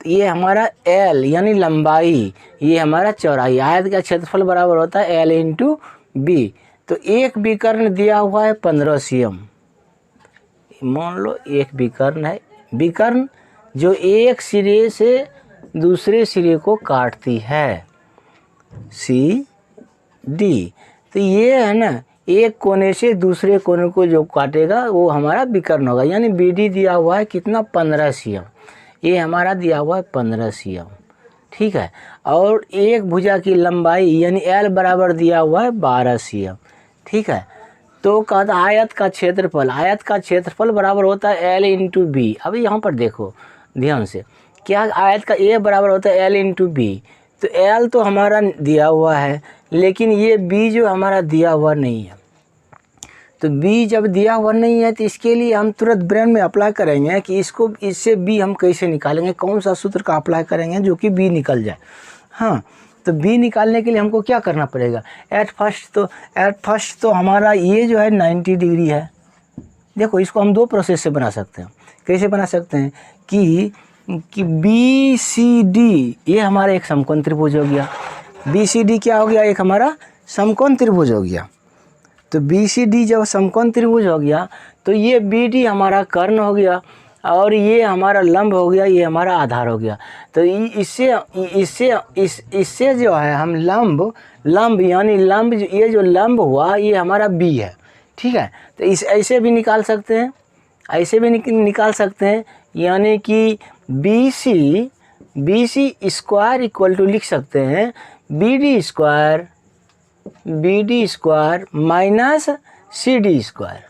ये हमारा L यानी लंबाई, ये हमारा चौड़ाई। आयत का क्षेत्रफल बराबर होता है L इंटू बी। तो एक विकर्ण दिया हुआ है 15 cm। मान लो एक विकर्ण है, विकर्ण जो एक सिरे से दूसरे सिरे को काटती है, सी डी। तो ये है ना, एक कोने से दूसरे कोने को जो काटेगा वो हमारा विकर्ण होगा। यानी बी डी दिया हुआ है कितना, 15 cm। ये हमारा दिया हुआ है 15 cm। ठीक है, और एक भुजा की लंबाई यानी L बराबर दिया हुआ है 12 cm। ठीक है, तो कहता आयत का क्षेत्रफल, आयत का क्षेत्रफल बराबर होता है L इंटू बी। अभी यहाँ पर देखो ध्यान से, क्या आयत का A बराबर होता है L इंटू बी। तो L तो हमारा दिया हुआ है, लेकिन ये B जो हमारा दिया हुआ नहीं है। तो B जब दिया हुआ नहीं है तो इसके लिए हम तुरंत ब्रेन में अप्लाई करेंगे कि इसको, इससे B हम कैसे निकालेंगे, कौन सा सूत्र का अप्लाई करेंगे जो कि B निकल जाए। हाँ, तो B निकालने के लिए हमको क्या करना पड़ेगा, एट फर्स्ट तो हमारा ये जो है 90 डिग्री है। देखो इसको हम दो प्रोसेस से बना सकते हैं। कैसे बना सकते हैं कि BCD ये हमारा एक समकोण त्रिभुज हो गया। BCD क्या हो गया, एक हमारा समकोण त्रिभुज हो गया। तो BCD जब समकोण त्रिभुज हो गया तो ये BD हमारा कर्ण हो गया और ये हमारा लंब हो गया, ये हमारा आधार हो गया। तो इससे जो है हम लंब यानी लंब, ये जो लंब हुआ ये हमारा B है। ठीक है, तो इस ऐसे भी निकाल सकते हैं, ऐसे भी निकाल सकते हैं। यानी कि BC स्क्वायर इक्वल टू लिख सकते हैं BD square minus CD square.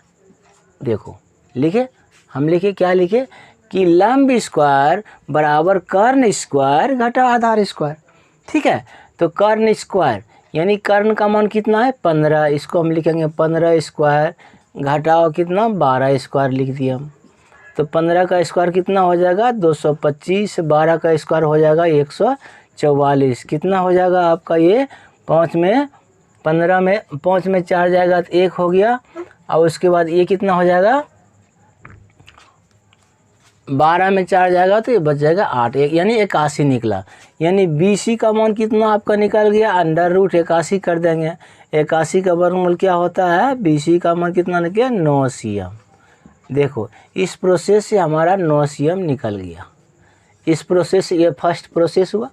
देखो लिखे, हम लिखे क्या लिखे कि लंब स्क्वायर बराबर कर्ण स्क्वायर घटा आधार स्क्वायर। ठीक है, तो कर्ण स्क्वायर यानी कर्ण का मान कितना है 15, इसको हम लिखेंगे 15 स्क्वायर घटाओ कितना 12 स्क्वायर लिख दिया हम। तो 15 का स्क्वायर कितना हो जाएगा 225, 12 का स्क्वायर हो जाएगा 144। कितना हो जाएगा आपका ये 5 में 15 में 5 में 4 जाएगा तो 1 हो गया। और उसके बाद ये कितना हो जाएगा 12 में 4 जाएगा तो ये बच जाएगा 8, यानी 81 निकला। यानी BC का मान कितना आपका निकल गया, अंडर रूट 81 कर देंगे। 81 का वर्गमूल क्या होता है, BC का मान कितना निकला 9 cm। देखो इस प्रोसेस से हमारा 9 cm निकल गया। इस प्रोसेस से, ये फर्स्ट प्रोसेस हुआ।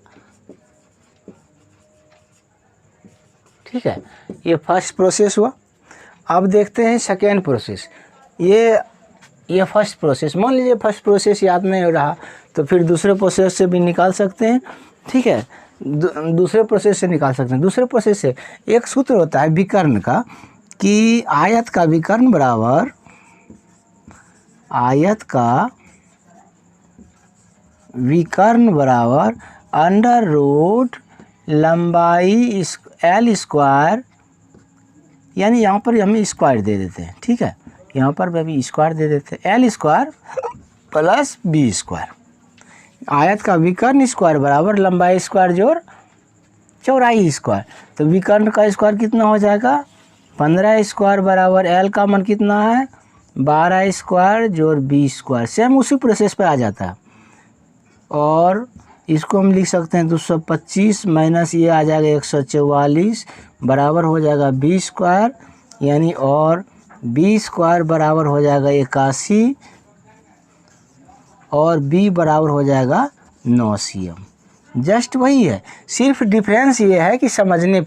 ठीक है, ये फर्स्ट प्रोसेस हुआ। अब देखते हैं सेकेंड प्रोसेस। ये फर्स्ट प्रोसेस, मान लीजिए फर्स्ट प्रोसेस याद नहीं हो रहा तो फिर दूसरे प्रोसेस से भी निकाल सकते हैं। ठीक है, दूसरे प्रोसेस से निकाल सकते हैं। दूसरे प्रोसेस से एक सूत्र होता है विकर्ण का कि आयत का विकर्ण बराबर अंडर रूट लंबाई L स्क्वायर, यानी यहाँ पर हम स्क्वायर दे देते हैं। ठीक है, यहाँ पर भी अभी स्क्वायर दे देते हैं, L square plus B square. आयत का विकर्ण स्क्वायर बराबर लंबाई स्क्वायर जोड़ चौड़ाई स्क्वायर। तो विकर्ण का स्क्वायर कितना हो जाएगा 15 स्क्वायर बराबर L का मान कितना है 12 स्क्वायर जोड़ B स्क्वायर। सेम उसी प्रोसेस पे आ जाता है। और इसको हम लिख सकते हैं 225 माइनस ये आ जाएगा 144 बराबर हो जाएगा B स्क्वायर, यानी और B स्क्वायर बराबर हो जाएगा 81 और B बराबर हो जाएगा 9 CM। जस्ट वही है, सिर्फ डिफरेंस ये है कि समझने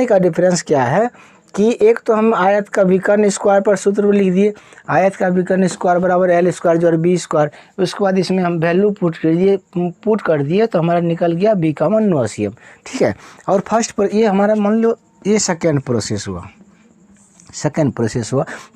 का डिफरेंस क्या है कि एक तो हम आयत का विकर्ण स्क्वायर पर सूत्र लिख दिए, आयत का विकर्ण स्क्वायर बराबर L स्क्वायर जो B स्क्वायर, उसके बाद इसमें हम वैल्यू पुट कर दिए तो हमारा निकल गया B का मान 9 CM। ठीक है, और फर्स्ट पर ये हमारा मान लो ये सेकेंड प्रोसेस हुआ।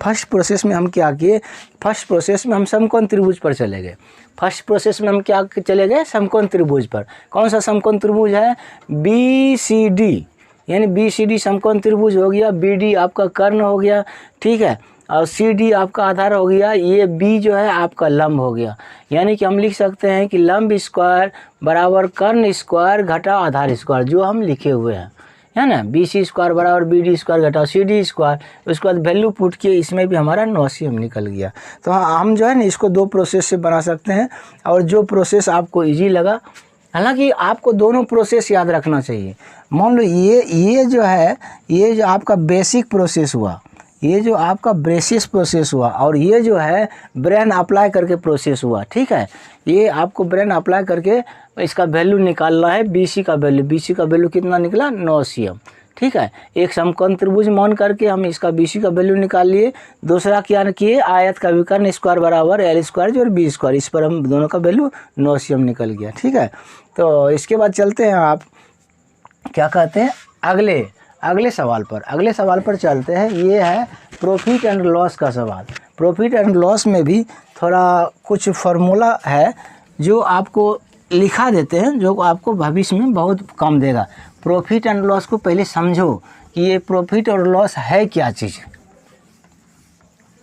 फर्स्ट प्रोसेस में हम क्या किए, फर्स्ट प्रोसेस में हम समकोण त्रिभुज पर चले गए। फर्स्ट प्रोसेस में हम क्या चले गए, समकोण त्रिभुज पर। कौन सा समकोण त्रिभुज है, BCD, यानी BCD समकोण त्रिभुज हो गया, BD आपका कर्ण हो गया, ठीक है, और CD आपका आधार हो गया, ये B जो है आपका लंब हो गया। यानी कि हम लिख सकते हैं कि लंब स्क्वायर बराबर कर्ण स्क्वायर घटा आधार स्क्वायर, जो हम लिखे हुए हैं, है ना। BC स्क्वायर बराबर BD स्क्वायर घटा CD स्क्वायर, उसके बाद वैल्यू पुट किए, इसमें भी हमारा 9 CM निकल गया। तो हम जो है ना इसको 2 प्रोसेस से बना सकते हैं, और जो प्रोसेस आपको इजी लगा, हालांकि आपको दोनों प्रोसेस याद रखना चाहिए। मान लो ये जो है, ये जो आपका बेसिक प्रोसेस हुआ, ये जो आपका बेसिस प्रोसेस हुआ, और ये जो है ब्रेन अप्लाई करके प्रोसेस हुआ। ठीक है, ये आपको ब्रेन अप्लाई करके इसका वैल्यू निकालना है, BC का वैल्यू कितना निकला, 9 CM। ठीक है, एक समकोण त्रिभुज मान करके हम इसका BC का वैल्यू निकाल लिए। दूसरा क्या किए, आयत का विकर्ण स्क्वायर बराबर L स्क्वायर जो और B स्क्वायर, इस पर हम दोनों का वैल्यू 9 CM निकल गया। ठीक है, तो इसके बाद चलते हैं, आप क्या कहते हैं, अगले सवाल पर चलते हैं। ये है प्रॉफिट एंड लॉस का सवाल। प्रॉफिट एंड लॉस में भी थोड़ा कुछ फार्मूला है जो आपको लिखा देते हैं, जो आपको भविष्य में बहुत काम देगा। प्रॉफिट एंड लॉस को पहले समझो कि ये प्रॉफिट और लॉस है क्या चीज़।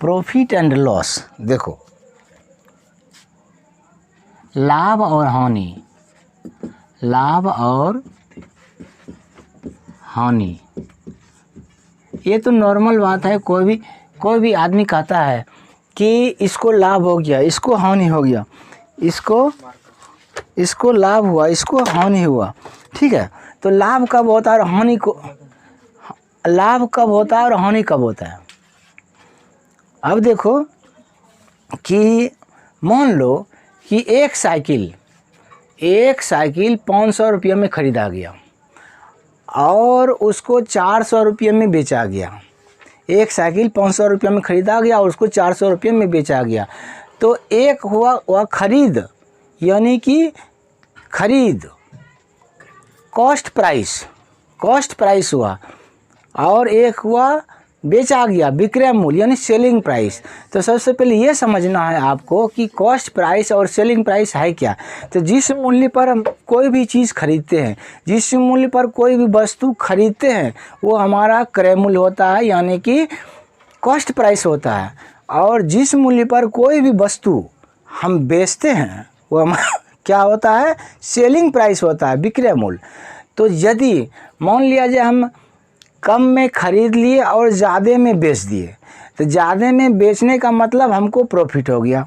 प्रॉफिट एंड लॉस देखो, लाभ और हानि, ये तो नॉर्मल बात है। कोई भी आदमी कहता है कि इसको लाभ हो गया, इसको हानि हो गया, इसको लाभ हुआ, इसको हानि हुआ। ठीक है, तो लाभ कब होता है और हानि कब होता है। अब देखो कि मान लो कि एक साइकिल 500 रुपये में ख़रीदा गया और उसको 400 रुपये में बेचा गया। एक साइकिल 500 रुपये में ख़रीदा गया और उसको 400 रुपये में बेचा गया। तो एक हुआ वह खरीद, यानी कि खरीद कॉस्ट प्राइस हुआ, और एक हुआ बेचा गया विक्रय मूल्य यानी सेलिंग प्राइस। तो सबसे पहले ये समझना है आपको कि कॉस्ट प्राइस और सेलिंग प्राइस है क्या। तो जिस मूल्य पर हम कोई भी चीज़ खरीदते हैं, जिस मूल्य पर कोई भी वस्तु खरीदते हैं, वो हमारा क्रय मूल्य होता है, यानी कि कॉस्ट प्राइस होता है। और जिस मूल्य पर कोई भी वस्तु हम बेचते हैं, वो हमारा क्या होता है, सेलिंग प्राइस होता है, विक्रय मूल्य। तो यदि मान लिया जाए हम कम में ख़रीद लिए और ज़्यादा में बेच दिए, तो ज़्यादा में बेचने का मतलब हमको प्रॉफिट हो गया।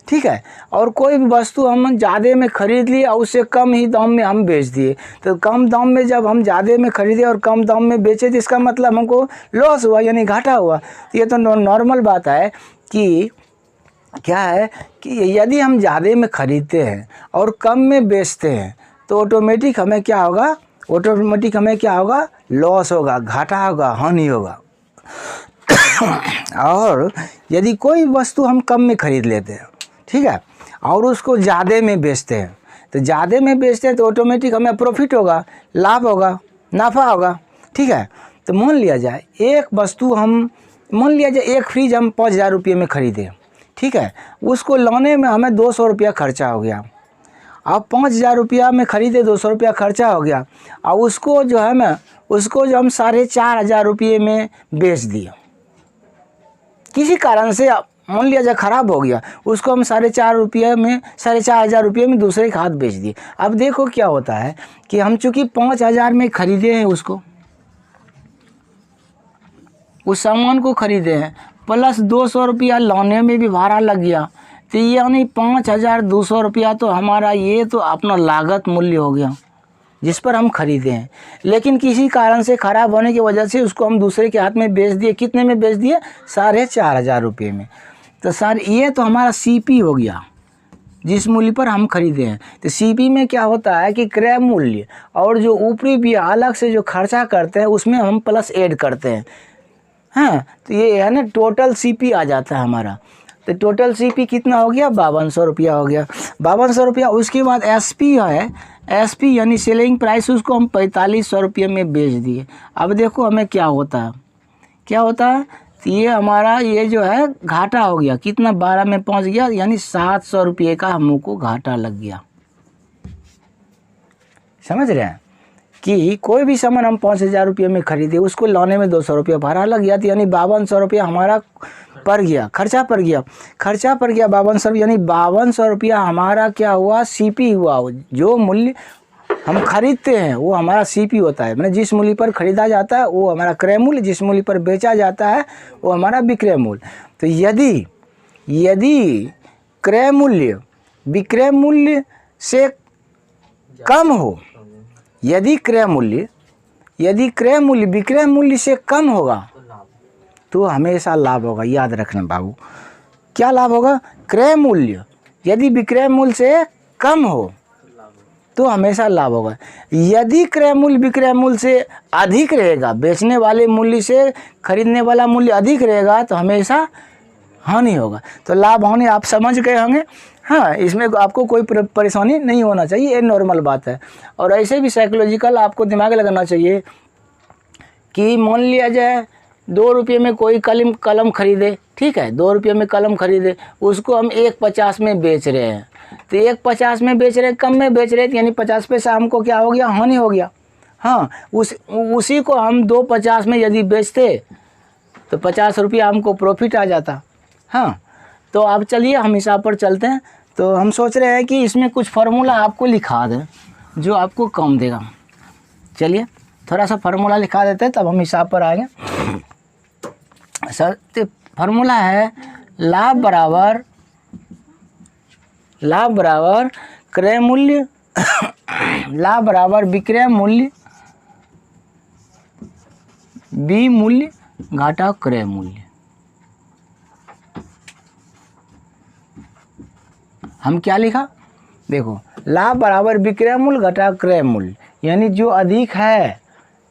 ठीक है, और कोई भी वस्तु हम ज़्यादा में ख़रीद लिए और उससे कम ही दाम में हम बेच दिए, तो कम दाम में जब हम ज़्यादा में ख़रीदे और कम दाम में बेचे, तो इसका मतलब हमको लॉस हुआ, यानी घाटा हुआ। तो ये तो नॉर्मल बात है कि क्या है कि यदि हम ज़्यादा में ख़रीदते हैं और कम में बेचते हैं, तो ऑटोमेटिक हमें क्या होगा, लॉस होगा, घाटा होगा, हानि होगा। और यदि कोई वस्तु हम कम में ख़रीद लेते हैं, ठीक है, और उसको ज़्यादा में बेचते हैं, तो ज़्यादा में बेचते हैं तो ऑटोमेटिक हमें प्रॉफिट होगा, लाभ होगा, नफ़ा होगा। ठीक है, तो मान लिया जाए एक फ्रिज हम 5000 रुपये में ख़रीदे, ठीक है, उसको लाने में हमें 200 रुपया खर्चा हो गया। अब 5000 रुपया में ख़रीदे, 200 रुपया खर्चा हो गया, और उसको जो है ना, उसको जो हम 4500 रुपये में बेच दिए, किसी कारण से मान लिया जाए ख़राब हो गया, उसको हम 4500 रुपये में दूसरे के हाथ बेच दिए। अब देखो क्या होता है कि हम चूँकि 5000 में ख़रीदे हैं, उस सामान को ख़रीदे हैं, प्लस 200 रुपया लाने में भी भाड़ा लग गया, तो यानी 5200 रुपया तो हमारा ये तो अपना लागत मूल्य हो गया जिस पर हम ख़रीदे हैं। लेकिन किसी कारण से ख़राब होने की वजह से उसको हम दूसरे के हाथ में बेच दिए। कितने में बेच दिए, 4500 रुपये में। तो सर ये तो हमारा CP हो गया, जिस मूल्य पर हम खरीदे हैं। तो सीपी में क्या होता है कि क्रय मूल्य और जो ऊपरी भी अलग से जो खर्चा करते हैं उसमें हम प्लस ऐड करते हैं। हाँ, तो ये है ना टोटल सीपी आ जाता है हमारा। तो टोटल सीपी कितना हो गया, 5200 रुपया हो गया, 5200 रुपया। उसके बाद एसपी है, एसपी यानी सेलिंग प्राइस, उसको हम 4500 रुपये में बेच दिए। अब देखो हमें क्या होता है, क्या होता है, तो ये हमारा ये जो है घाटा हो गया, कितना 12 में पहुंच गया, यानी 700 रुपये का हमको घाटा लग गया। समझ रहे हैं कि कोई भी सामान हम 5000 रुपये में खरीदे, उसको लाने में 200 रुपया भाड़ा लग गया, तो यानी 5200 रुपया हमारा पड़ गया, खर्चा पड़ गया, खर्चा पड़ गया 5200, यानी 5200 रुपया हमारा क्या हुआ, सीपी हुआ। जो मूल्य हम खरीदते हैं वो हमारा सीपी होता है, मतलब जिस मूल्य पर खरीदा जाता है वो हमारा क्रय मूल्य, जिस मूल्य पर बेचा जाता है वो हमारा विक्रय मूल्य। तो यदि क्रय मूल्य विक्रय मूल्य से कम हो, यदि क्रय मूल्य विक्रय मूल्य से कम होगा तो हमेशा लाभ होगा। याद रखना बाबू, क्या लाभ होगा, क्रय मूल्य यदि विक्रय मूल्य से कम हो तो हमेशा लाभ होगा। यदि क्रय मूल्य विक्रय मूल्य से अधिक रहेगा, बेचने वाले मूल्य से खरीदने वाला मूल्य अधिक रहेगा, तो हमेशा हानि होगा। तो लाभ हानि आप समझ गए होंगे। हाँ, इसमें आपको कोई परेशानी नहीं होना चाहिए, ये नॉर्मल बात है। और ऐसे भी साइकोलॉजिकल आपको दिमाग लगाना चाहिए कि मान लिया जाए 2 रुपये में कोई कलम खरीदे, ठीक है, 2 रुपये में कलम खरीदे, उसको हम 1.50 में बेच रहे हैं। तो 1.50 में बेच रहे हैं, कम में बेच रहे हैं, यानी 50 पैसा हमको क्या हो गया, हानि हो गया। हाँ, उसी को हम 2.50 में यदि बेचते तो 50 रुपया हमको प्रॉफिट आ जाता। हाँ, तो अब चलिए हम हिसाब पर चलते हैं। तो हम सोच रहे हैं कि इसमें कुछ फार्मूला आपको लिखा दें जो आपको कम देगा। चलिए थोड़ा सा फार्मूला लिखा देते हैं, तब हम हिसाब पर आएंगे। सर, तो फार्मूला है लाभ बराबर क्रय मूल्य लाभ बराबर विक्रय मूल्य बी मूल्य घाटा क्रय मूल्य। हम क्या लिखा, देखो, लाभ बराबर विक्रय मूल्य घटा क्रय मूल्य, यानी जो अधिक है,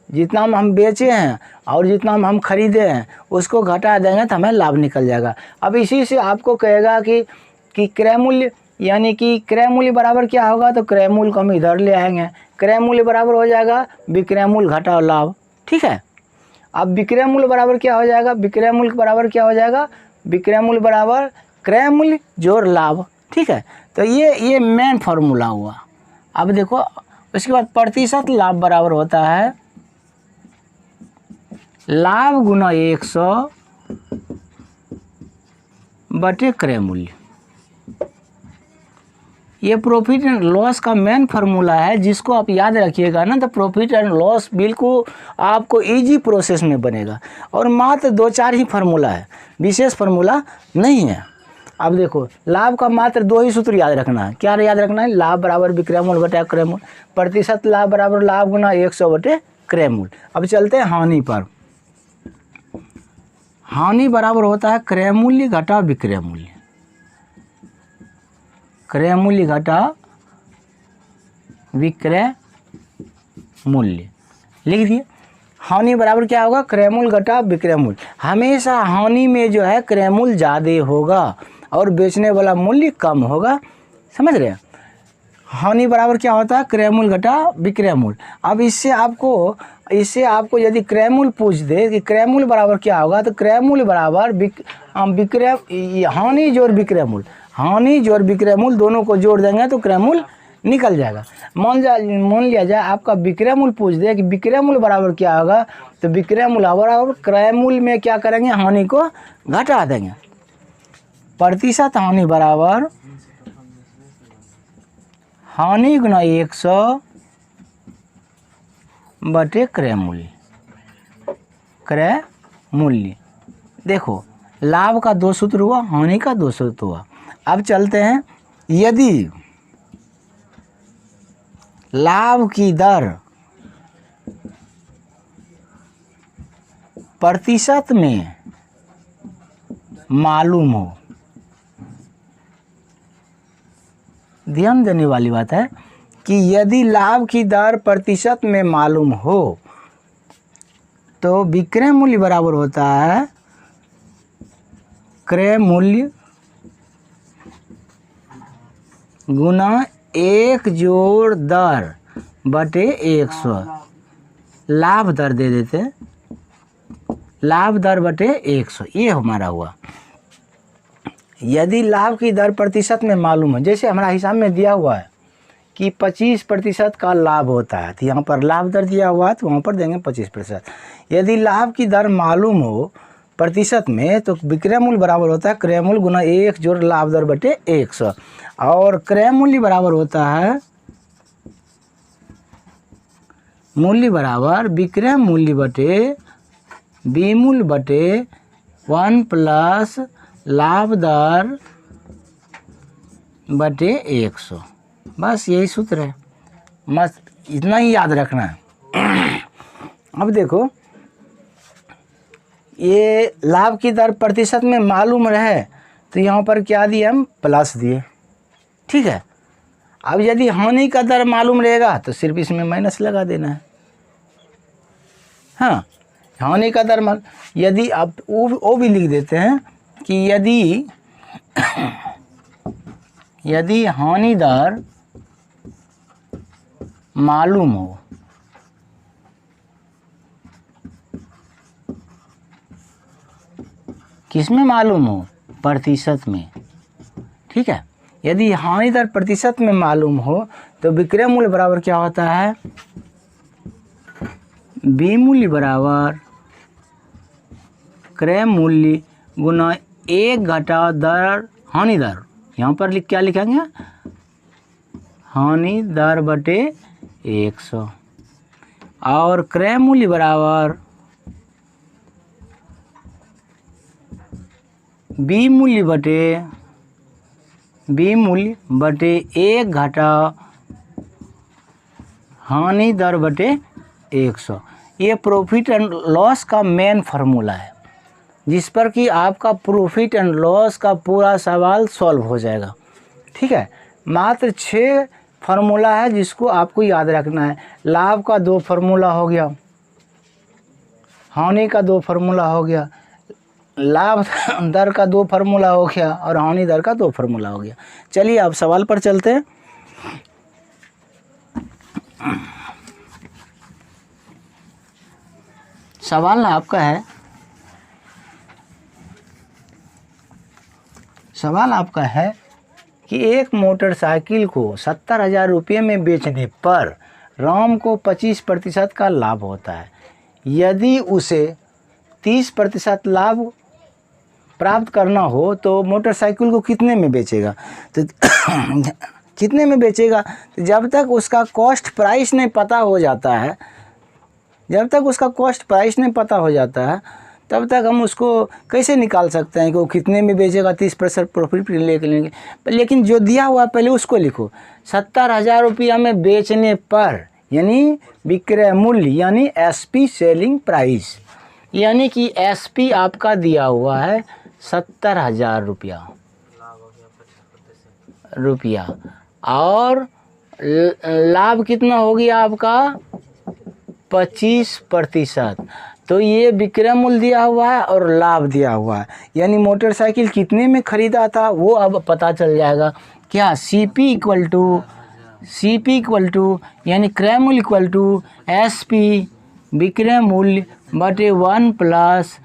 जितना हम बेचे हैं और जितना हम खरीदे हैं उसको घटा देंगे तो हमें लाभ निकल जाएगा। अब इसी से आपको कहेगा कि क्रय मूल्य, यानी कि क्रय मूल्य बराबर क्या होगा, तो क्रय मूल्य को हम इधर ले आएंगे, क्रय मूल्य बराबर हो जाएगा विक्रय मूल्य घटा लाभ। ठीक है, अब विक्रय मूल्य बराबर क्या हो जाएगा, विक्रय मूल्य बराबर क्या हो जाएगा, विक्रय मूल्य बराबर क्रय मूल्य जोड़ लाभ। ठीक है, तो ये मेन फार्मूला हुआ। अब देखो उसके बाद प्रतिशत लाभ बराबर होता है लाभ गुना 100 बटे क्रय मूल्य। ये प्रॉफिट एंड लॉस का मेन फार्मूला है, जिसको आप याद रखिएगा ना, तो प्रॉफिट एंड लॉस बिल्कुल आपको इजी प्रोसेस में बनेगा। और मात्र 2-4 ही फार्मूला है, विशेष फार्मूला नहीं है। अब देखो लाभ का मात्र 2 ही सूत्र याद रखना है। क्या याद रखना है, लाभ बराबर विक्रय मूल्य बटा क्रय मूल्य, प्रतिशत लाभ बराबर लाभ गुना 100 बटे क्रय मूल्य। अब चलते हैं हानि पर। हानि बराबर होता है क्रय मूल्य घटा विक्रय मूल्य, क्रय मूल्य घटा विक्रय मूल्य लिख दिए। हानि बराबर क्या होगा, क्रय मूल्य घटा विक्रय मूल्य। हमेशा हानि में जो है क्रय मूल्य ज़्यादा होगा और बेचने वाला मूल्य कम होगा। समझ रहे हैं, हानि बराबर क्या होता है, क्रय मूल्य घटा विक्रय मूल्य। अब इससे आपको यदि क्रय मूल्य पूछ दे कि क्रय मूल्य बराबर क्या होगा, तो क्रय मूल्य बराबर विक्रय हानि जोड़ विक्रय मूल्य, हानि जोड़ विक्रय मूल्य दोनों को जोड़ देंगे तो क्रय मूल्य निकल जाएगा। मान लिया जाए आपका विक्रय मूल्य पूछ दे कि विक्रय मूल्य बराबर क्या होगा, तो विक्रय मूल्य बराबर क्रय मूल्य में क्या करेंगे, हानि को घटा देंगे। प्रतिशत हानि बराबर हानि गुना 100 बटे क्रय मूल्य, क्रय मूल्य। देखो लाभ का 2 सूत्र हुआ, हानि का 2 सूत्र हुआ। अब चलते हैं, यदि लाभ की दर प्रतिशत में मालूम हो, ध्यान देने वाली बात है कि यदि लाभ की दर प्रतिशत में मालूम हो तो विक्रय मूल्य बराबर होता है क्रय मूल्य गुना 1 जोड़ दर बटे 100। लाभ दर दे देते, लाभ दर बटे 100, ये हमारा हुआ। यदि लाभ की दर प्रतिशत में मालूम है, जैसे हमारा हिसाब में दिया हुआ है कि 25% का लाभ होता है, तो यहाँ पर लाभ दर दिया हुआ है तो वहाँ पर देंगे 25%। यदि लाभ की दर मालूम हो प्रतिशत में तो विक्रय मूल्य बराबर होता है क्रय मूल्य गुना 1 जोड़ लाभ दर बटे 100, और क्रय मूल्य बराबर होता है मूल्य बराबर विक्रय मूल्य बटे विमूल्य बटे 1 प्लस लाभ दर बटे 100। बस यही सूत्र है, बस इतना ही याद रखना है। अब देखो, ये लाभ की दर प्रतिशत में मालूम रहे तो यहाँ पर क्या दिए, हम प्लस दिए, ठीक है। अब यदि हानि का दर मालूम रहेगा तो सिर्फ इसमें माइनस लगा देना है। हाँ, हानि का दर यदि आप वो भी लिख देते हैं कि यदि हानि दर मालूम हो किसमें मालूम हो, प्रतिशत में, ठीक है। यदि हानि दर प्रतिशत में मालूम हो तो विक्रय मूल्य बराबर क्या होता है, विमूल्य बराबर क्रय मूल्य गुना 1 घटा दर हानि दर, यहाँ पर क्या लिखेंगे, हानि दर बटे 100, और क्रय मूल्य बराबर विमूल्य बटे 1 घटा हानि दर बटे 100। ये प्रॉफिट एंड लॉस का मेन फार्मूला है, जिस पर कि आपका प्रॉफिट एंड लॉस का पूरा सवाल सॉल्व हो जाएगा, ठीक है। मात्र 6 फार्मूला है जिसको आपको याद रखना है। लाभ का 2 फार्मूला हो गया, हानि का 2 फार्मूला हो गया, लाभ दर का 2 फार्मूला हो गया, और हानि दर का 2 फार्मूला हो गया। चलिए अब सवाल पर चलते हैं। सवाल आपका है, सवाल आपका है कि एक मोटरसाइकिल को 70,000 रुपये में बेचने पर राम को 25% का लाभ होता है। यदि उसे 30% लाभ प्राप्त करना हो तो मोटरसाइकिल को कितने में बेचेगा, तो कितने में बेचेगा, तो जब तक उसका कॉस्ट प्राइस नहीं पता हो जाता है, जब तक उसका कॉस्ट प्राइस नहीं पता हो जाता है तब तक हम उसको कैसे निकाल सकते हैं कि वो कितने में बेचेगा, 30% प्रॉफिट लेके लेंगे। लेकिन जो दिया हुआ पहले उसको लिखो, 70,000 रुपया में बेचने पर, यानी विक्रय मूल्य यानी एसपी सेलिंग प्राइस, यानी कि एसपी आपका दिया हुआ है 70,000 रुपया, और लाभ कितना हो गया आपका 25%। तो ये विक्रय मूल्य दिया हुआ है और लाभ दिया हुआ है, यानी मोटरसाइकिल कितने में ख़रीदा था वो अब पता चल जाएगा। क्या CP इक्वल टू यानी क्रय मूल्य इक्वल टू SP विक्रय मूल्य बटे 1 प्लस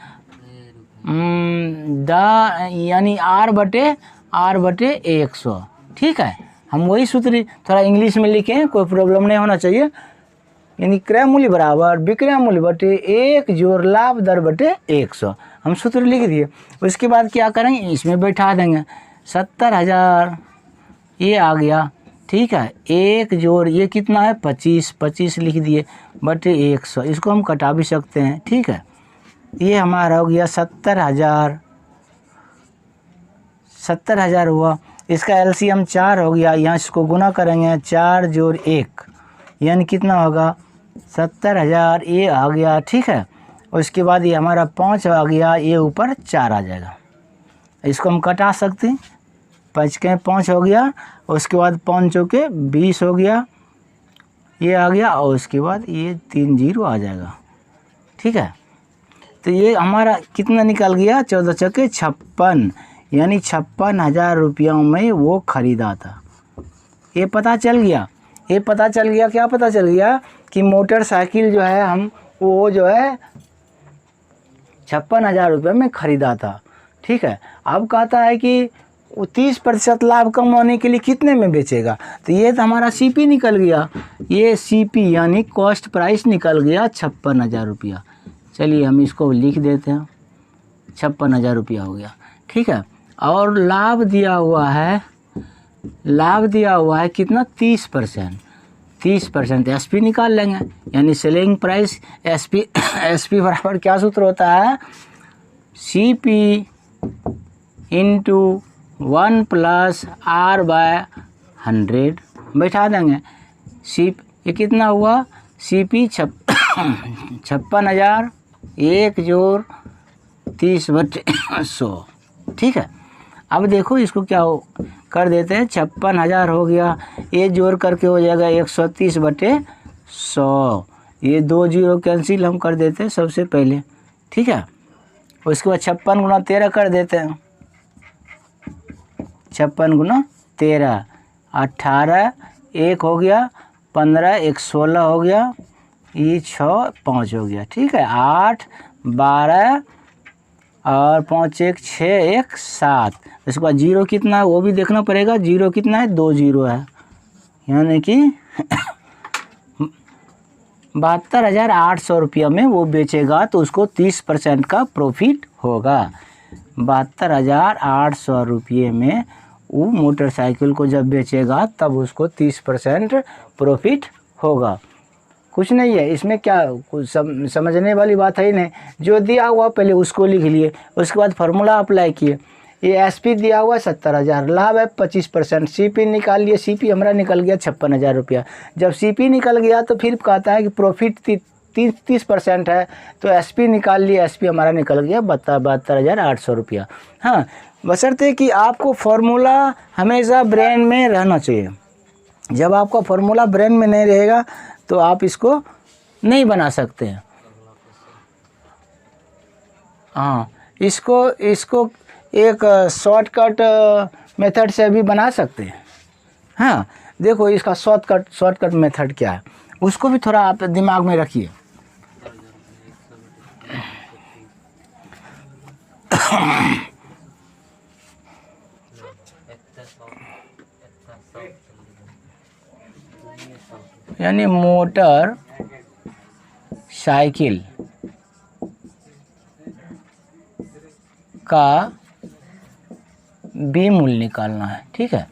यानी R बटे 100, ठीक है। हम वही सूत्र थोड़ा इंग्लिश में लिखें, कोई प्रॉब्लम नहीं होना चाहिए। यानी क्रय मूल्य बराबर विक्रय मूल्य बटे 1 जोड़ लाभ दर बटे 100, हम सूत्र लिख दिए। उसके बाद क्या करेंगे, इसमें बैठा देंगे 70,000 ये आ गया, ठीक है, 1 जोड़ ये कितना है 25 लिख दिए बटे 100, इसको हम कटा भी सकते हैं, ठीक है। ये हमारा हो गया 70,000 हुआ। इसका LCM 4 हो गया, यहाँ इसको गुना करेंगे 4 जोड़ 1 यानी कितना होगा 70,000 ये आ गया, ठीक है। उसके बाद ये हमारा 5 आ गया, ये ऊपर 4 आ जाएगा, इसको हम कटा सकते हैं, 5 के 5 हो गया, उसके बाद 5 चौके 20 हो गया, ये आ गया, और उसके बाद ये 3 जीरो आ जाएगा। ठीक है, तो ये हमारा कितना निकल गया, 14 चौके 56, यानी 56,000 रुपयों में वो ख़रीदा था। ये पता चल गया, ये पता चल गया, क्या पता चल गया कि मोटरसाइकिल जो है हम वो जो है 56,000 रुपये में ख़रीदा था। ठीक है, अब कहता है कि वो 30% लाभ कमाने के लिए कितने में बेचेगा, तो ये तो हमारा सीपी निकल गया, ये सीपी यानी कॉस्ट प्राइस निकल गया 56,000 रुपया। चलिए हम इसको लिख देते हैं, 56,000 रुपया हो गया। ठीक है, और लाभ दिया हुआ है, लाभ दिया हुआ है कितना, 30%। 30% एसपी निकाल लेंगे, यानी सेलिंग प्राइस एसपी एसपी बराबर क्या सूत्र होता है, सीपी इंटू 1 + R/100 बैठा देंगे। ये कितना हुआ, सीपी 56,000 1 जोड़ 30/100। ठीक है, अब देखो इसको क्या कर देते हैं, 56,000 हो गया, ये जोड़ करके हो जाएगा 130/100, ये 2 जीरो कैंसिल हम कर देते हैं सबसे पहले। ठीक है, उसके बाद 56 × 13 कर देते हैं, 56 × 13 18, 1 हो गया, 15 1 16 हो गया, ये 6 5 हो गया। ठीक है, 8 12 और 5 1 6 1 7, इसके बाद जीरो कितना है वो भी देखना पड़ेगा, जीरो कितना है, 2 जीरो है, यानी कि 72,800 रुपया में वो बेचेगा, तो उसको 30% का प्रॉफिट होगा। 72,800 रुपये में वो मोटरसाइकिल को जब बेचेगा तब उसको 30% प्रॉफिट होगा। कुछ नहीं है इसमें, क्या कुछ समझने वाली बात है ही नहीं, जो दिया हुआ पहले उसको लिख लिए, उसके बाद फार्मूला अप्लाई किए। ये एसपी दिया हुआ 70,000, लाभ है 25%, सीपी निकाल लिए, सीपी हमारा निकल गया 56,000 रुपया। जब सीपी निकल गया तो फिर कहता है कि प्रॉफिट 30% है, तो एसपी निकाल लिए, एसपी हमारा निकल गया 72,800 रुपया। हाँ, बशर्ते कि आपको फार्मूला हमेशा ब्रेन में रहना चाहिए। जब आपका फार्मूला ब्रेन में नहीं रहेगा तो आप इसको नहीं बना सकते हैं। हाँ, इसको एक शॉर्टकट मेथड से भी बना सकते हैं। हाँ, देखो इसका शॉर्टकट मेथड क्या है, उसको भी थोड़ा आप दिमाग में रखिए। यानी मोटर साइकिल का बी मूल्य निकालना है। ठीक है,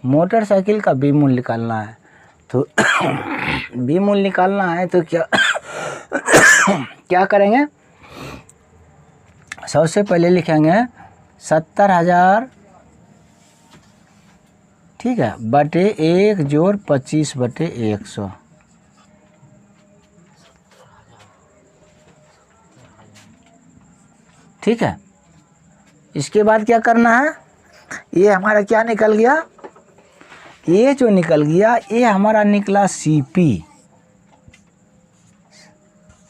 मोटरसाइकिल का बी मूल्य निकालना है, तो बी मूल्य निकालना है तो क्या क्या करेंगे, सबसे पहले लिखेंगे 70,000, ठीक है, बटे 1 जोड़ 25/100। ठीक है, इसके बाद क्या करना है, ये हमारा क्या निकल गया, ये जो निकल गया ये हमारा निकला सीपी।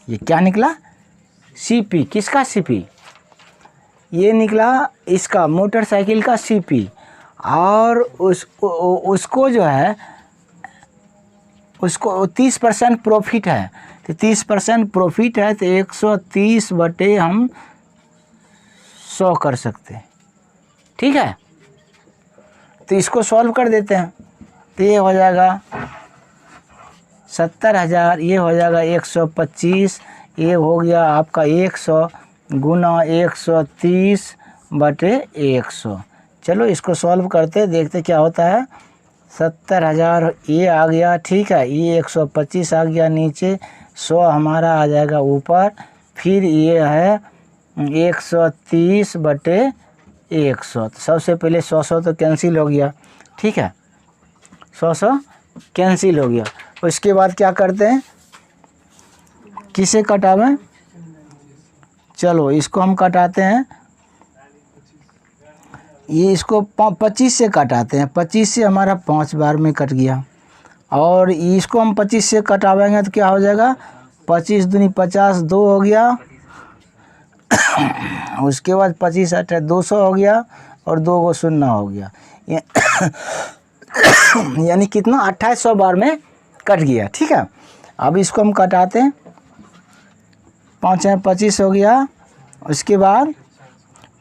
ये क्या निकला, सीपी। किसका सीपी, ये निकला इसका मोटरसाइकिल का सीपी। और उसको जो है उसको 30% प्रॉफिट है, तो 30% प्रॉफिट है, तो 130 बटे हम 100 कर सकते हैं। ठीक है, तो इसको सॉल्व कर देते हैं, तो ये हो जाएगा 70,000, ये हो जाएगा 125, ये हो गया आपका 100 गुना 130 बटे 100। चलो इसको सॉल्व करते देखते क्या होता है। 70,000 ये आ गया, ठीक है, ये 125 आ गया नीचे, 100 हमारा आ जाएगा ऊपर, फिर ये है 130 बटे 100। तो सबसे पहले 100 तो कैंसिल हो गया। ठीक है, 100 कैंसिल हो गया। उसके बाद क्या करते हैं, किसे कटावें, चलो इसको हम कटाते हैं, ये इसको 25 से कटाते हैं, 25 से हमारा 5 बार में कट गया, और इसको हम 25 से कटावेंगे तो क्या हो जाएगा, 25 दूनी 50, 2 हो गया, उसके बाद 25 8 200 हो गया, और 2 को 0 हो गया, यानी कितना 2800 बार में कट गया। ठीक है, अब इसको हम कटाते हैं, 5 25 हो गया, उसके बाद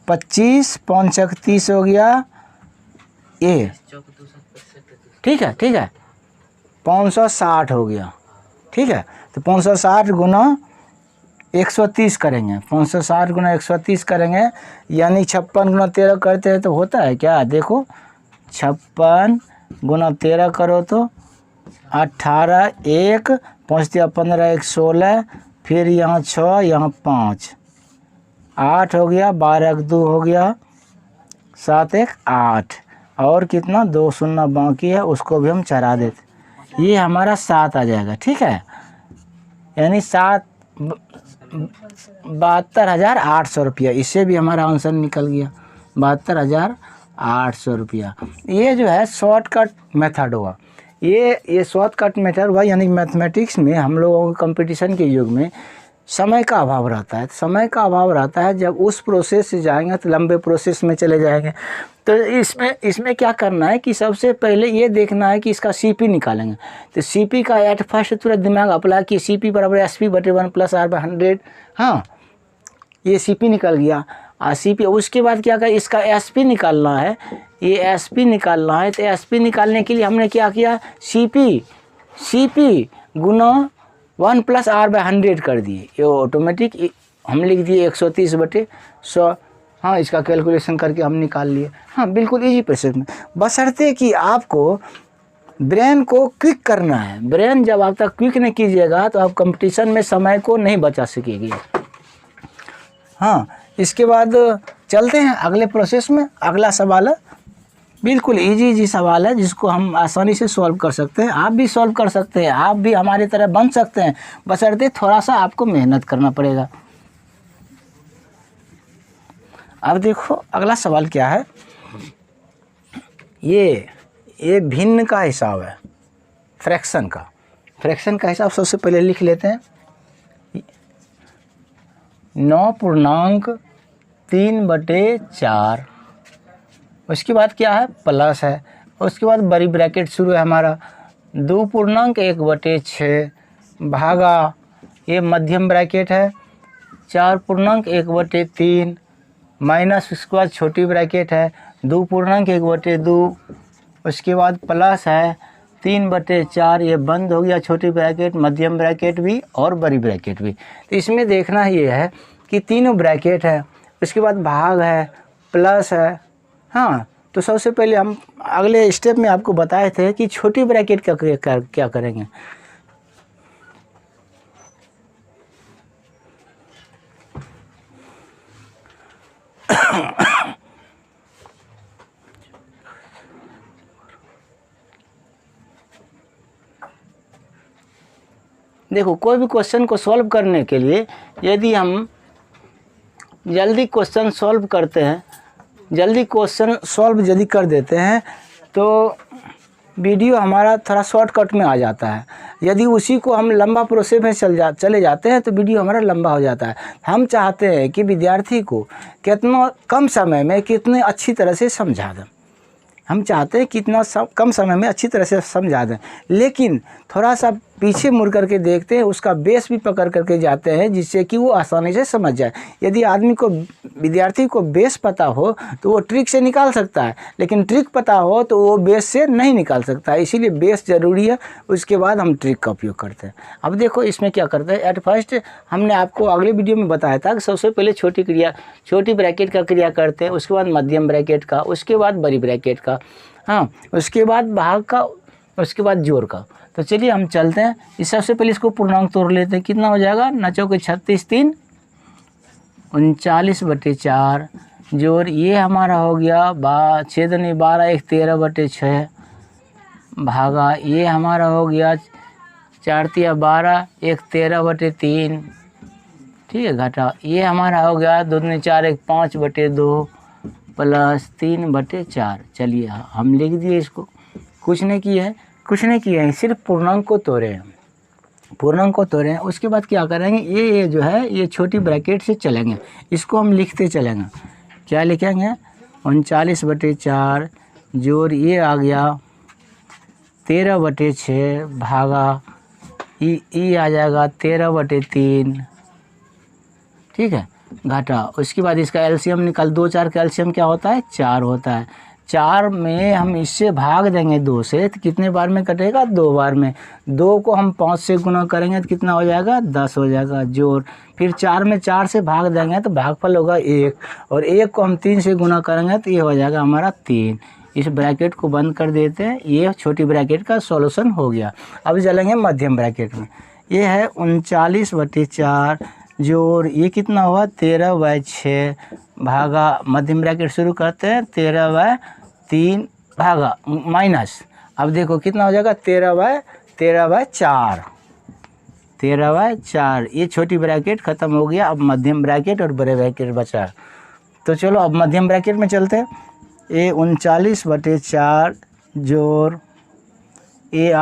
25 5 30 हो गया ये, ठीक है 560 हो गया। ठीक है, तो 560 गुना 130 करेंगे, 560 गुना 130 करेंगे, यानी 56 गुना 13 करते हैं तो होता है क्या, देखो 56 गुना 13 करो तो 18, 1 5 15 1 16, फिर यहाँ 6 यहाँ 5 8 हो गया, 12 2 हो गया, 7 1 8, और कितना 2 0 बाकी है, उसको भी हम चढ़ा देते, ये हमारा 7 आ जाएगा। ठीक है, यानी 72,800 रुपया, इससे भी हमारा आंसर निकल गया 72,800 रुपया। ये जो है शॉर्टकट मेथड हुआ, ये शॉर्टकट मेथड हुआ, यानी मैथमेटिक्स में हम लोगों को कंपटीशन के युग में समय का अभाव रहता है। समय का अभाव रहता है, जब उस प्रोसेस से जाएंगे तो लंबे प्रोसेस में चले जाएंगे। तो इसमें क्या करना है कि सबसे पहले ये देखना है कि इसका सीपी निकालेंगे। तो सीपी का एट फर्स्ट तुरंत दिमाग अप्लाई कि सीपी बराबर एसपी बटे 1 + r/100। हाँ, ये सीपी निकल गया। सीपी, उसके बाद क्या करें, इसका एसपी निकालना है, ये एसपी निकालना है। तो एसपी निकालने के लिए हमने क्या किया, सीपी गुना 1 + r/100 कर दिए, ये ऑटोमेटिक हम लिख दिए 130/100। हाँ, इसका कैलकुलेशन करके हम निकाल लिए। हाँ, बिल्कुल इजी प्रोसेस में, बशर्ते कि आपको ब्रेन को क्विक करना है। ब्रेन जब आप तक क्विक नहीं कीजिएगा तो आप कंपटीशन में समय को नहीं बचा सकेंगे। हाँ, इसके बाद चलते हैं अगले प्रोसेस में। अगला सवाल है, बिल्कुल इजी सवाल है, जिसको हम आसानी से सॉल्व कर सकते हैं। आप भी सॉल्व कर सकते हैं, आप भी हमारी तरह बन सकते हैं, बशर्ते थोड़ा सा आपको मेहनत करना पड़ेगा। अब देखो अगला सवाल क्या है, ये भिन्न का हिसाब है, फ्रैक्शन का हिसाब सबसे पहले लिख लेते हैं। 9.3/4, उसके बाद क्या है, प्लस है, उसके बाद बड़ी ब्रैकेट शुरू है हमारा 2.1/6 भागा, ये मध्यम ब्रैकेट है 4.1/3 माइनस, उसके बाद छोटी ब्रैकेट है 2.1/2, उसके बाद प्लस है 3/4, ये बंद हो गया, छोटी ब्रैकेट, मध्यम ब्रैकेट भी और बड़ी ब्रैकेट भी। तो इसमें देखना ये है कि तीनों ब्रैकेट है, उसके बाद भाग है, प्लस है। हाँ, तो सबसे पहले हम अगले स्टेप में आपको बताए थे कि छोटी ब्रैकेट का क्या करेंगे। देखो, कोई भी क्वेश्चन को सॉल्व करने के लिए यदि हम जल्दी क्वेश्चन सॉल्व करते हैं, जल्दी क्वेश्चन सॉल्व यदि कर देते हैं तो वीडियो हमारा थोड़ा शॉर्टकट में आ जाता है। यदि उसी को हम लंबा प्रोसेस में चले जाते हैं तो वीडियो हमारा लंबा हो जाता है। हम चाहते हैं कि विद्यार्थी को कितना कम समय में कितने अच्छी तरह से समझा दें, हम चाहते हैं कितना कम समय में अच्छी तरह से समझा दें, लेकिन थोड़ा सा पीछे मुड़ करके देखते हैं, उसका बेस भी पकड़ करके जाते हैं, जिससे कि वो आसानी से समझ जाए। यदि आदमी को, विद्यार्थी को बेस पता हो तो वो ट्रिक से निकाल सकता है, लेकिन ट्रिक पता हो तो वो बेस से नहीं निकाल सकता है। इसीलिए बेस ज़रूरी है, उसके बाद हम ट्रिक का उपयोग करते हैं। अब देखो इसमें क्या करते हैं, एट फर्स्ट हमने आपको अगले वीडियो में बताया था कि सबसे पहले छोटी ब्रैकेट का क्रिया करते हैं, उसके बाद मध्यम ब्रैकेट का, उसके बाद बड़ी ब्रैकेट का, हाँ, उसके बाद भाग का, उसके बाद जोड़ का। तो चलिए हम चलते हैं। इस सबसे पहले इसको पूर्णांक तोड़ लेते हैं, कितना हो जाएगा, 9 के 36 3 39/4 जोड़, ये हमारा हो गया 6 दूनी 12 1 13/6 भागा, ये हमारा हो गया 4 तिया 12 1 13/3, ठीक है, घटा, ये हमारा हो गया 2 दूनी 4 1 5/2 प्लस 3/4। चलिए हम लिख दिए इसको, कुछ नहीं किया है, कुछ नहीं किया है, सिर्फ पूर्णांक को तोड़े हैं, पूर्णांक को तोड़े हैं। उसके बाद क्या करेंगे, ये जो है ये छोटी ब्रैकेट से चलेंगे, इसको हम लिखते चलेंगे। क्या लिखेंगे, 39/4 जोड़ ये आ गया 13/6 भागा ई आ जाएगा 13/3, ठीक है, घटा। उसके बाद इसका एलसीएम निकाल, 2 4 का एलसीएम क्या होता है, 4 होता है। 4 में हम इससे भाग देंगे 2 से, तो कितने बार में कटेगा, 2 बार में। 2 को हम 5 से गुना करेंगे तो कितना हो जाएगा, 10 हो जाएगा जोड़। फिर 4 में 4 से भाग देंगे तो भागफल होगा 1, और 1 को हम 3 से गुना करेंगे तो ये हो जाएगा हमारा 3। इस ब्रैकेट को बंद कर देते हैं, ये छोटी ब्रैकेट का सॉल्यूशन हो गया। अब चलेंगे मध्यम ब्रैकेट में। ये है 39/4 जोड़ ये कितना हुआ, 13/6 भागा, मध्यम ब्रैकेट शुरू करते हैं, 13/3 भागा माइनस। अब देखो कितना हो जाएगा, 13/4, 13/4। ये छोटी ब्रैकेट ख़त्म हो गया। अब मध्यम ब्रैकेट और बड़े ब्रैकेट बचा। तो चलो अब मध्यम ब्रैकेट में चलते हैं। ये 39/4 जोड़ ये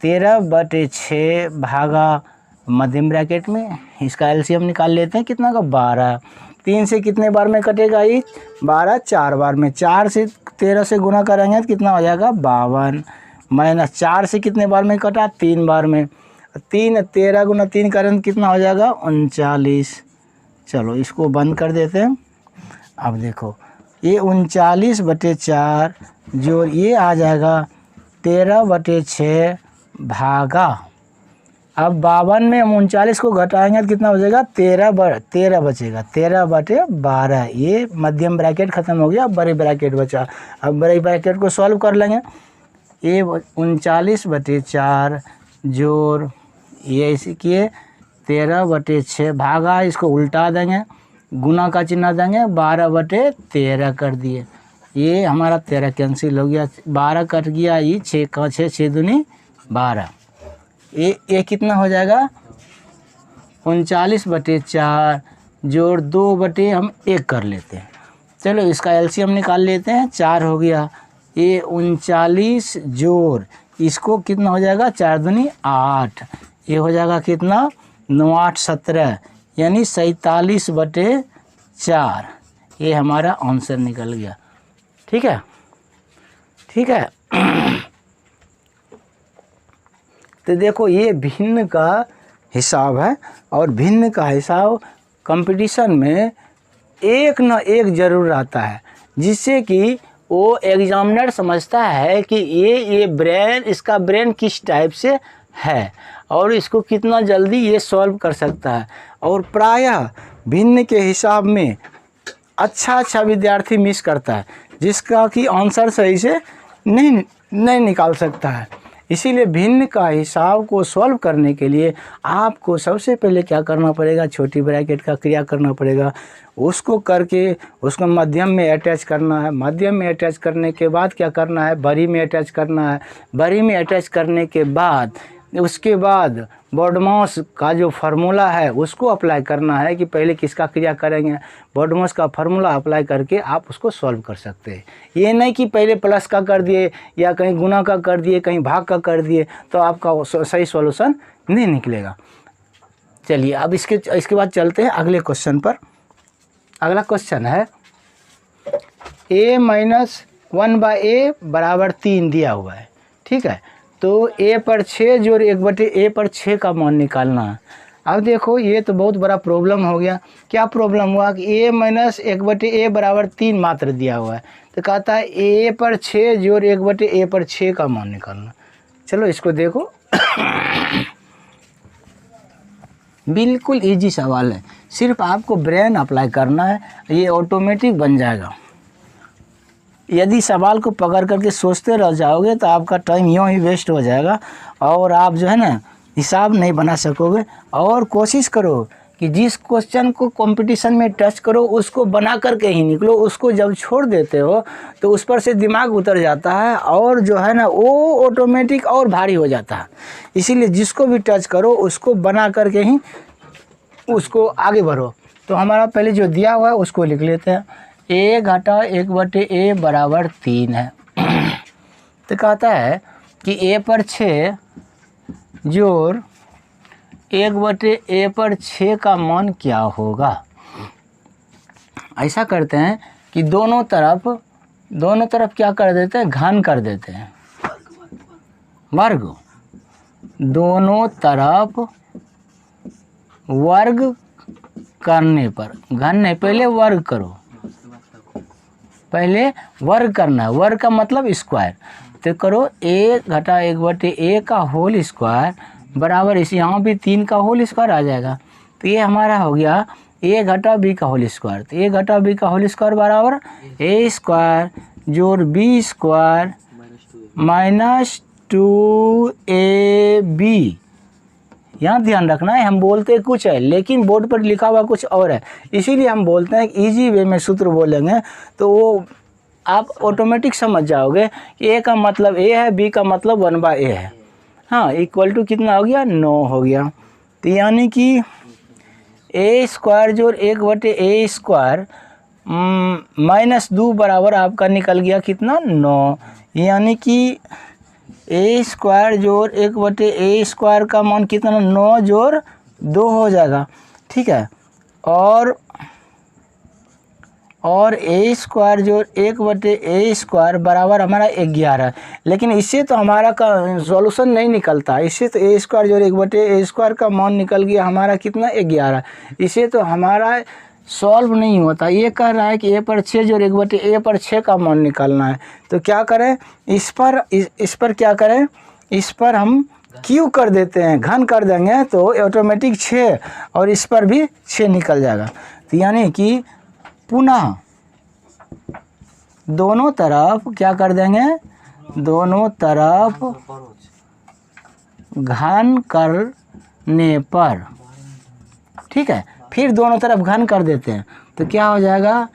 13/6 भागा मध्यम ब्रैकेट में, इसका एलसीएम निकाल लेते हैं, कितना का 12। 3 से कितने बार में कटेगा ये, 12 4 बार में। 4 से 13 से गुना करेंगे तो कितना हो जाएगा, 52, माइनस 4 से कितने बार में कटा, 3 बार में। 3 13 गुना 3 करें तो कितना हो जाएगा, 39। चलो इसको बंद कर देते हैं। अब देखो ये 39/4 जोड़ ये आ जाएगा 13/6 भागा, अब 52 में हम 39 को घटाएंगे तो कितना हो जाएगा, 13 बचेगा, 13/12। ये मध्यम ब्रैकेट ख़त्म हो गया। अब बड़े ब्रैकेट बचा। अब बड़े ब्रैकेट को सॉल्व कर लेंगे। ये 39/4 जोड़ ये इसी किए 13/6 भागा, इसको उल्टा देंगे, गुना का चिन्ह देंगे, 12/13 कर दिए। ये हमारा 13 कैंसिल हो गया, 12 कट गया, ये 6 का 6 6 दूनी 12। ये कितना हो जाएगा, 39/4 जोड़ 2 हम 1 कर लेते हैं। चलो इसका एलसीएम निकाल लेते हैं, 4 हो गया। ये 39 जोड़ इसको कितना हो जाएगा, 4 दूनी 8, ये हो जाएगा कितना, 9 8 17, यानी 47/4। ये हमारा आंसर निकल गया। ठीक है, ठीक है। तो देखो ये भिन्न का हिसाब है, और भिन्न का हिसाब कंपटीशन में एक न एक ज़रूर आता है, जिससे कि वो एग्जामिनर समझता है कि ये ब्रेन, इसका ब्रेन किस टाइप से है और इसको कितना जल्दी ये सॉल्व कर सकता है। और प्रायः भिन्न के हिसाब में अच्छा विद्यार्थी मिस करता है, जिसका कि आंसर सही से नहीं निकाल सकता है। इसीलिए भिन्न का हिसाब को सॉल्व करने के लिए आपको सबसे पहले क्या करना पड़ेगा, छोटी ब्रैकेट का क्रिया करना पड़ेगा। उसको करके उसको मध्यम में अटैच करना है। मध्यम में अटैच करने के बाद क्या करना है, बड़ी में अटैच करना है। बड़ी में अटैच करने के बाद उसके बाद बॉडमॉस का जो फार्मूला है उसको अप्लाई करना है कि पहले किसका क्रिया करेंगे। बॉडमॉस का फार्मूला अप्लाई करके आप उसको सॉल्व कर सकते हैं। ये नहीं कि पहले प्लस का कर दिए या कहीं गुना का कर दिए, कहीं भाग का कर दिए, तो आपका सही सॉल्यूशन नहीं निकलेगा। चलिए अब इसके बाद चलते हैं अगले क्वेश्चन पर। अगला क्वेश्चन है a - 1/a = 3 दिया हुआ है। ठीक है, तो a पर 6 जोड़ 1/a पर 6 का मान निकालना है। अब देखो ये तो बहुत बड़ा प्रॉब्लम हो गया। क्या प्रॉब्लम हुआ कि a - 1/a = 3 मात्र दिया हुआ है, तो कहता है a पर 6 जोड़ 1/a पर 6 का मान निकालना। चलो इसको देखो बिल्कुल इजी सवाल है, सिर्फ आपको ब्रेन अप्लाई करना है, ये ऑटोमेटिक बन जाएगा। यदि सवाल को पकड़ करके सोचते रह जाओगे तो आपका टाइम यूँ ही वेस्ट हो जाएगा और आप जो है ना हिसाब नहीं बना सकोगे। और कोशिश करो कि जिस क्वेश्चन को कंपटीशन में टच करो उसको बना करके ही निकलो। उसको जब छोड़ देते हो तो उस पर से दिमाग उतर जाता है और जो है ना वो ऑटोमेटिक और भारी हो जाता है। इसीलिए जिसको भी टच करो उसको बना करके ही उसको आगे बढ़ो। तो हमारा पहले जो दिया हुआ है उसको लिख लेते हैं। a घटा 1/a बराबर 3 है। तो कहता है कि a पर 6 जोड़ 1/a पर 6 का मान क्या होगा। ऐसा करते हैं कि दोनों तरफ क्या कर देते हैं, घन कर देते हैं, वर्ग। दोनों तरफ वर्ग करने पर, घन नहीं, पहले वर्ग करो, पहले वर्ग करना है। वर्ग का मतलब स्क्वायर। तो करो a घटा 1/a का होल स्क्वायर बराबर, इस यहाँ भी 3 का होल स्क्वायर आ जाएगा। तो ये हमारा हो गया a घटा b का होल स्क्वायर। तो a घटा b का होल स्क्वायर बराबर a स्क्वायर जोड़ b स्क्वायर माइनस 2ab। यहाँ ध्यान रखना है, हम बोलते कुछ है लेकिन बोर्ड पर लिखा हुआ कुछ और है, इसीलिए हम बोलते हैं कि इजी वे में सूत्र बोलेंगे तो वो आप ऑटोमेटिक समझ जाओगे कि a का मतलब a है, b का मतलब 1/a है। हाँ, इक्वल टू कितना हो गया, 9 हो गया। तो यानी कि a स्क्वायर जोड़ 1/a स्क्वायर माइनस 2 बराबर आपका निकल गया कितना, 9। यानी कि a स्क्वायर जोड़ 1/a स्क्वायर का मान कितना, 9 जोड़ 2 हो जाएगा। ठीक है, और a स्क्वायर जोड़ 1/a स्क्वायर बराबर हमारा 11। लेकिन इससे तो हमारा का सॉल्यूशन नहीं निकलता, इससे तो a स्क्वायर जोड़ 1/a स्क्वायर का मान निकल गया हमारा कितना, 11। इससे तो हमारा सॉल्व नहीं होता। ये कह रहा है कि a पर 6 जोड़ 1/a पर 6 का मान निकालना है। तो क्या करें, इस पर क्या करें, इस पर हम क्यू कर देते हैं, घन कर देंगे तो ऑटोमेटिक 6 और इस पर भी 6 निकल जाएगा। तो यानी कि पुनः दोनों तरफ क्या कर देंगे, दोनों तरफ घन करने पर, ठीक है, फिर दोनों तरफ घन कर देते हैं तो क्या हो जाएगा,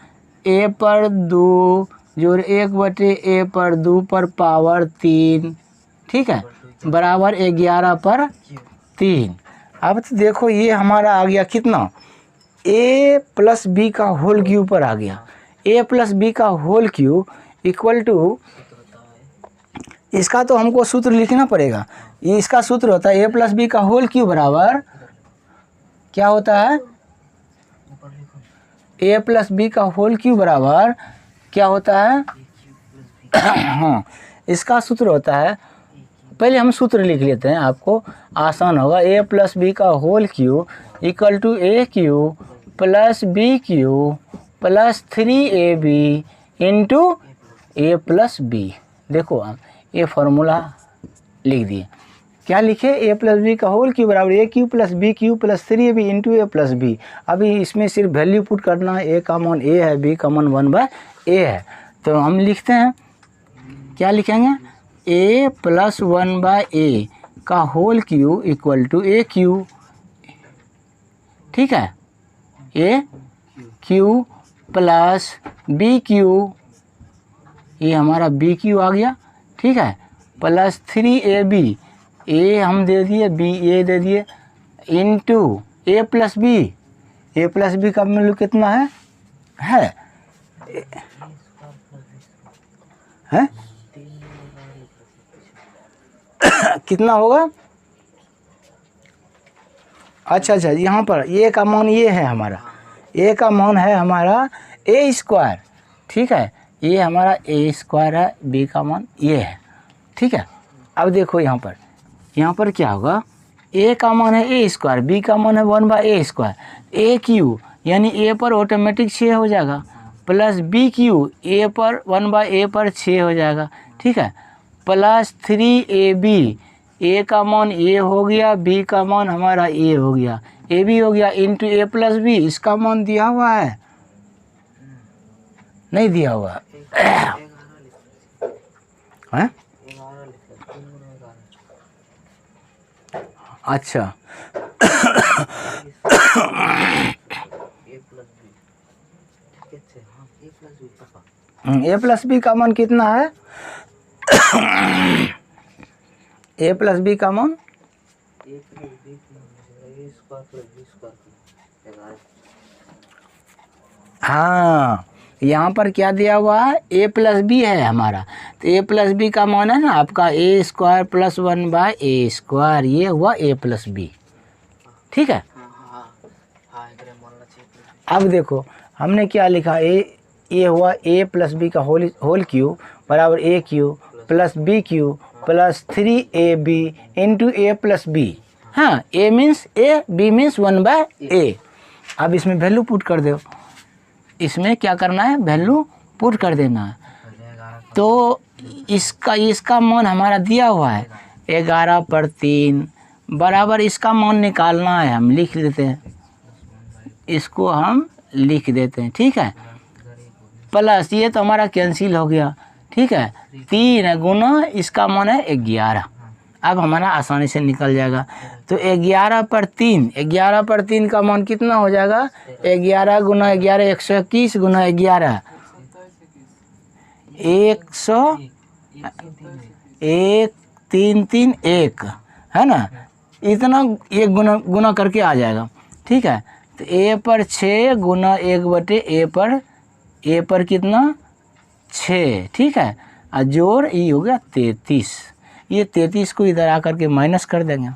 a पर 2 जोड़ 1/a पर 2 पर पावर 3, ठीक है, बराबर 11 पर 3। अब तो देखो ये हमारा आ गया कितना, a प्लस b का होल क्यूब पर आ गया। a प्लस b का होल क्यूब इक्वल टू, इसका तो हमको सूत्र लिखना पड़ेगा। ये इसका सूत्र होता है a प्लस b का होल क्यूब बराबर क्या होता है, a प्लस b का होल क्यूब बराबर क्या होता है हाँ, इसका सूत्र होता है, पहले हम सूत्र लिख लेते हैं, आपको आसान होगा। a प्लस b का whole cube equal to a cube plus b cube plus 3ab into a plus b। देखो हम ये फार्मूला लिख दिए, क्या लिखे, a प्लस बी का होल क्यूब बराबर a cube plus b cube plus 3ab into a plus b। अभी इसमें सिर्फ वैल्यू पुट करना है, a का मान a है, b का मान 1/a है। तो हम लिखते हैं, क्या लिखेंगे, a प्लस 1/a का whole cube equal to a cube, ठीक है, a cube plus b cube, ये हमारा b क्यूब आ गया, ठीक है, प्लस 3ab, a हम दे दिए, b a दे दिए, इंटू a प्लस b का वैल्यू कितना है कितना होगा, अच्छा, यहाँ पर a का मान ये है हमारा, a का मान है हमारा a स्क्वायर, ठीक है, ये हमारा a स्क्वायर है, b का मान ये है, ठीक है। अब देखो यहाँ पर क्या होगा, a का मान है a स्क्वायर, b का मान है 1/a स्क्वायर, a क्यू यानी a पर ऑटोमेटिक 6 हो जाएगा, प्लस b क्यू a पर 1/a पर 6 हो जाएगा, ठीक है, प्लस 3ab, a का मान a हो गया, b का मान हमारा a हो गया, ab हो गया, इंटू a प्लस b, इसका मान दिया हुआ है, नहीं दिया हुआ है, अच्छा a प्लस b का मान कितना है a प्लस b का मान, हाँ, यहाँ पर क्या दिया हुआ है, a प्लस बी है हमारा, तो a प्लस बी का मान है ना आपका a स्क्वायर प्लस 1/a², ये हुआ a प्लस बी। ठीक है, अब देखो हमने क्या लिखा, ये हुआ a प्लस बी का होल क्यू बराबर a³ plus b³ plus 3ab into a plus b. हाँ, a means a, b means 1/a। अब इसमें वैल्यू पुट कर दो, इसमें क्या करना है, वैल्यू पुट कर देना है। तो इसका मान हमारा दिया हुआ है 11/3 बराबर, इसका मान निकालना है, हम लिख देते हैं, इसको हम लिख देते हैं। ठीक है, प्लस ये तो हमारा कैंसिल हो गया। ठीक है, 3 गुना इसका मान है 11, अब हमारा आसानी से निकल जाएगा। तो 11/3 का मान कितना हो जाएगा, 11 गुना 11 121 गुना 11 100 है ना, इतना एक गुना करके आ जाएगा। ठीक है, तो a पर 6 गुना 1/a पर कितना 6। ठीक है, और जोड़ ये हो गया 33, ये 33 को इधर आकर के माइनस कर देंगे,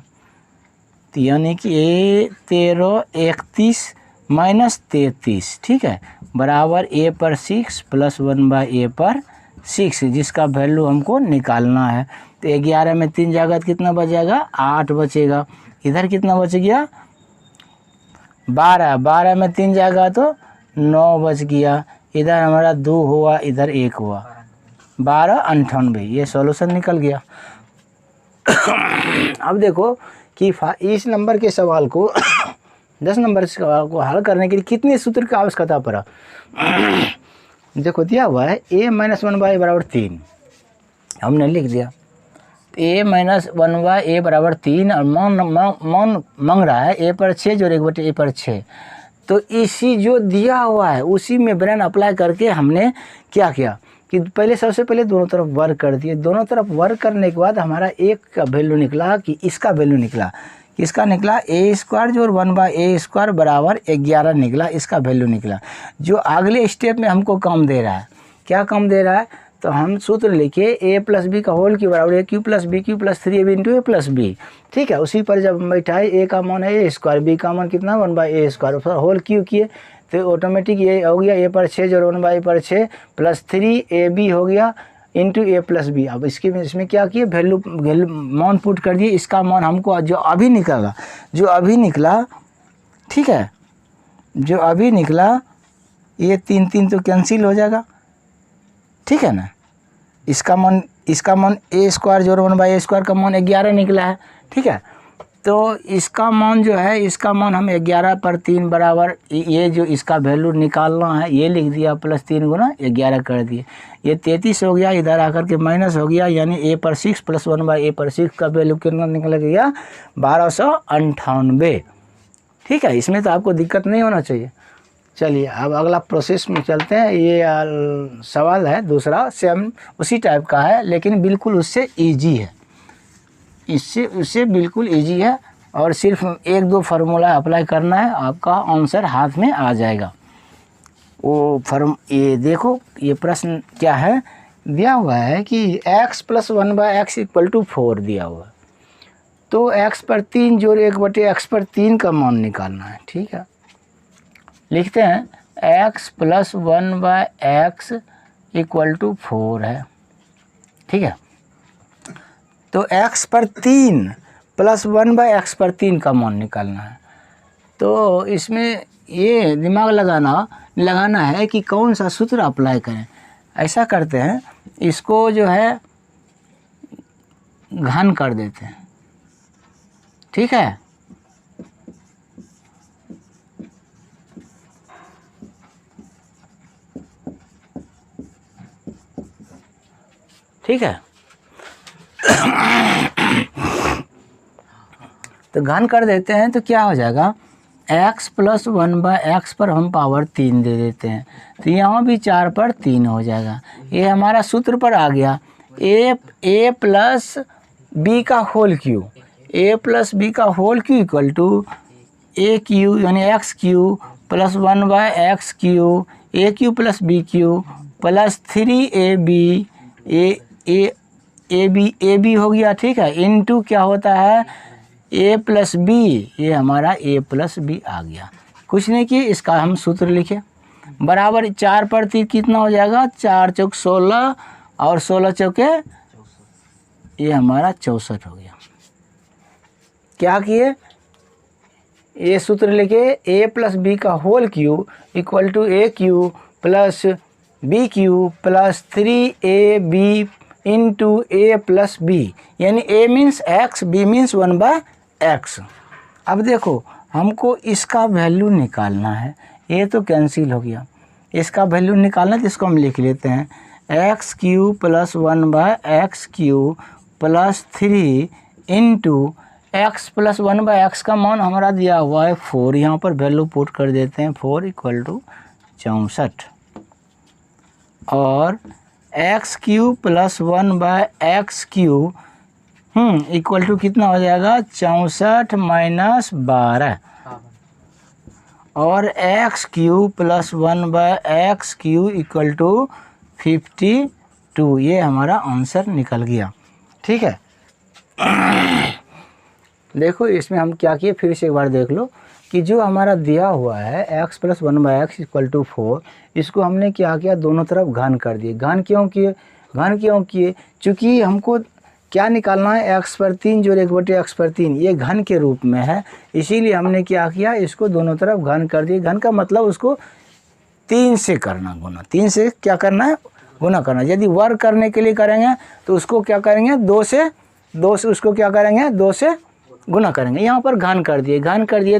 तो यानी कि a 13 31 माइनस 33। ठीक है, बराबर a पर 6 प्लस 1/a पर 6, जिसका वैल्यू हमको निकालना है। तो 11 में 3 जाएगा तो कितना बच जाएगा, 8 बचेगा। इधर कितना बच गया, 12 में 3 जाएगा तो 9 बच गया। इधर हमारा 2 हुआ, इधर 1 हुआ, 12×98, ये सॉल्यूशन निकल गया। अब देखो कि इस नंबर के सवाल को 10 नंबर के सवाल को हल करने के लिए कितने सूत्र की आवश्यकता पड़ा। देखो दिया हुआ है a - 1/a बराबर 3, हमने लिख दिया a - 1/a बराबर 3, और मान मांग रहा है a पर 6 जोड़ 1/a पर 6। तो इसी जो दिया हुआ है उसी में ब्रेन अप्लाई करके हमने क्या किया कि सबसे पहले दोनों तरफ वर्क कर दिए। दोनों तरफ वर्क करने के बाद हमारा एक का वैल्यू निकला, कि इसका वैल्यू निकला, किसका निकला, a² जोड़ 1/a² बराबर 11 निकला, इसका वैल्यू निकला। जो अगले स्टेप में हमको काम दे रहा है, क्या काम दे रहा है, तो हम सूत्र लिखे a प्लस बी का होल क्यू बराबर a³ plus b³ plus 3ab into a plus b. ठीक है, उसी पर जब बैठाए a का मान है a², b का मान कितना 1/a², होल क्यू किए तो ऑटोमेटिक ये हो गया a पर 6 जोड़ 1/a पर 6 प्लस 3ab हो गया इंटू a प्लस बी। अब इसमें क्या किए, वैल्यू मान पुट कर दिए। इसका मान हमको जो अभी निकला, ठीक है, जो अभी निकला, ये 3 तो कैंसिल हो जाएगा। ठीक है ना, इसका मान a² जोड़ 1/a² का मान 11 निकला है। ठीक है, तो इसका मान जो है, इसका मान हम 11/3 बराबर, ये जो इसका वैल्यू निकालना है ये लिख दिया, प्लस 3 गुना 11 कर दिए, ये 33 हो गया, इधर आकर के माइनस हो गया, यानी a पर 6 प्लस 1/a पर 6 का वैल्यू कितना निकल गया, 1298। ठीक है, इसमें तो आपको दिक्कत नहीं होना चाहिए। चलिए अब अगला प्रोसेस में चलते हैं। ये सवाल है दूसरा, सेम उसी टाइप का है, लेकिन बिल्कुल उससे इजी है, उससे बिल्कुल इजी है, और सिर्फ 1-2 फार्मूला अप्लाई करना है, आपका आंसर हाथ में आ जाएगा। ये देखो, ये प्रश्न क्या है, दिया हुआ है कि x प्लस 1/x = 4 दिया हुआ है, तो x पर 3 जोड़ 1/x पर 3 का मान निकालना है। ठीक है, लिखते हैं x प्लस 1/x = 4 है। ठीक है, तो x पर 3 प्लस 1/x पर 3 का मान निकालना है। तो इसमें ये दिमाग लगाना है कि कौन सा सूत्र अप्लाई करें। ऐसा करते हैं, इसको जो है घन कर देते हैं। ठीक है, ठीक है, तो घन कर देते हैं तो क्या हो जाएगा, x प्लस 1/x पर हम पावर 3 दे देते हैं, तो यहाँ भी 4 पर 3 हो जाएगा। ये हमारा सूत्र पर आ गया, a प्लस बी का whole cube, a plus B का होल क्यू = a³ यानी x³ plus 1/x³ AQ plus BQ plus 3AB a b हो गया, ठीक है, इनटू क्या होता है A प्लस बी, ये हमारा A प्लस बी आ गया। कुछ नहीं किए, इसका हम सूत्र लिखे, बराबर 4 पर 3 कितना हो जाएगा, 4 चौक 16 और 16 चौके ये हमारा 64 हो गया। क्या किए, ये सूत्र लिखे A प्लस बी का whole cube equal to AQ plus BQ plus 3AB into A plus b, यानी A means x, B means 1/x। अब देखो हमको इसका वैल्यू निकालना है, ये तो कैंसिल हो गया, इसका वैल्यू निकालना है तो इसको हम लिख लेते हैं x³ plus 1/x³ plus 3 into x plus 1/x का मान हमारा दिया हुआ है 4, यहाँ पर वैल्यू पुट कर देते हैं 4 इक्वल टू 64 और x³ plus 1/x³ equal to कितना हो जाएगा 64 माइनस 12 और x³ plus 1/x³ equal to 52, ये हमारा आंसर निकल गया। ठीक है, देखो इसमें हम क्या किए, फिर से एक बार देख लो कि जो हमारा दिया हुआ है x plus 1/x equal to 4, इसको हमने क्या किया, दोनों तरफ घन कर दिए। घन क्यों किए, चूँकि हमको क्या निकालना है, x पर 3 जोड़ 1/x पर 3, ये घन के रूप में है, इसीलिए हमने क्या किया, इसको दोनों तरफ घन कर दिए। घन का मतलब उसको 3 से करना, गुना, 3 से क्या करना है, गुना करना। यदि वर्ग करने के लिए करेंगे तो उसको क्या करेंगे, 2 से उसको क्या करेंगे, 2 से गुना करेंगे। यहाँ पर घन कर दिए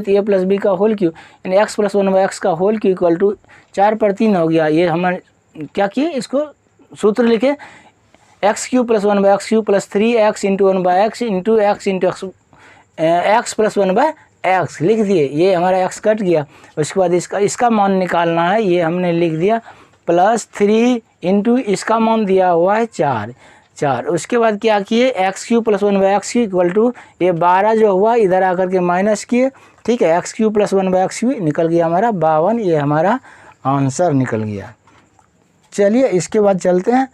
तो A प्लस बी का होल क्यूब यानी x प्लस 1/x का होल क्यूब इक्वल टू 4 पर 3 हो गया। ये हमारे क्या किए, इसको सूत्र लिखे x³ plus 1/x³ plus 3x into 1/x into x plus 1/x लिख दिए। ये हमारा x कट गया, उसके बाद इसका मान निकालना है, ये हमने लिख दिया प्लस 3 इंटू इसका मान दिया हुआ है 4। उसके बाद क्या किए, x³ plus 1/x³ equal to ये 12 जो हुआ इधर आकर के माइनस किए, ठीक है, x³ प्लस 1/x³ निकल गया हमारा 52, ये हमारा आंसर निकल गया। चलिए इसके बाद चलते हैं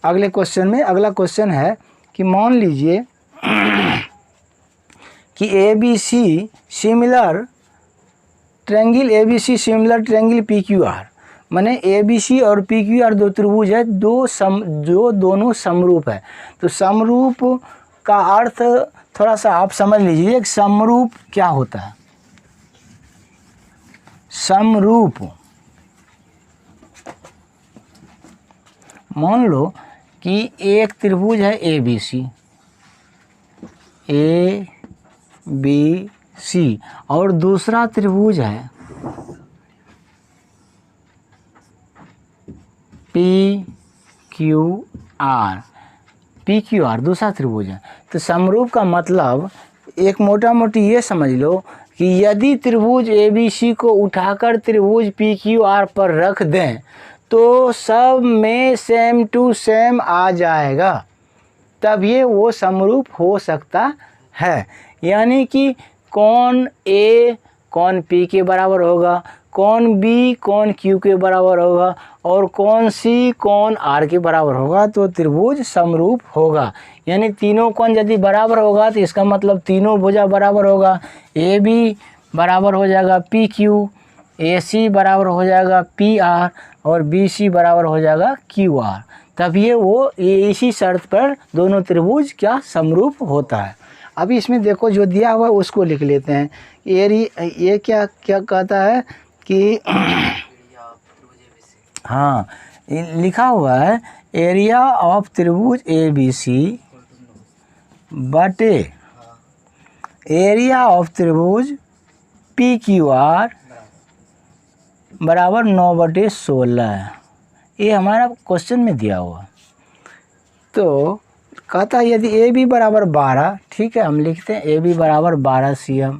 अगले क्वेश्चन में। अगला क्वेश्चन है कि मान लीजिए कि ABC सिमिलर ट्रायंगल PQR, माने ABC और PQR दो त्रिभुज है, जो दोनों समरूप है। तो समरूप का अर्थ थोड़ा सा आप समझ लीजिए, समरूप क्या होता है। समरूप, मान लो कि एक त्रिभुज है ABC और दूसरा त्रिभुज है PQR दूसरा त्रिभुज है। तो समरूप का मतलब एक मोटा मोटी ये समझ लो कि यदि त्रिभुज ABC को उठाकर त्रिभुज PQR पर रख दें तो सब में सेम टू सेम आ जाएगा, तब ये वो समरूप हो सकता है। यानी कि कौन A कौन P के बराबर होगा, कौन B कौन Q के बराबर होगा और कौन C कौन R के बराबर होगा, तो त्रिभुज समरूप होगा। यानी तीनों कौन यदि बराबर होगा तो इसका मतलब तीनों भुजा बराबर होगा। AB बराबर हो जाएगा PQ, AC बराबर हो जाएगा PR और BC बराबर हो जाएगा QR, तब ये इसी शर्त पर दोनों त्रिभुज क्या समरूप होता है। अभी इसमें देखो जो दिया हुआ है उसको लिख लेते हैं। ये क्या कहता है कि हाँ, लिखा हुआ है एरिया ऑफ त्रिभुज ABC बटे एरिया ऑफ त्रिभुज PQR बराबर 9/16। ये हमारा क्वेश्चन में दिया हुआ। तो कहता है यदि AB बराबर 12, ठीक है, हम लिखते हैं AB बराबर 12 cm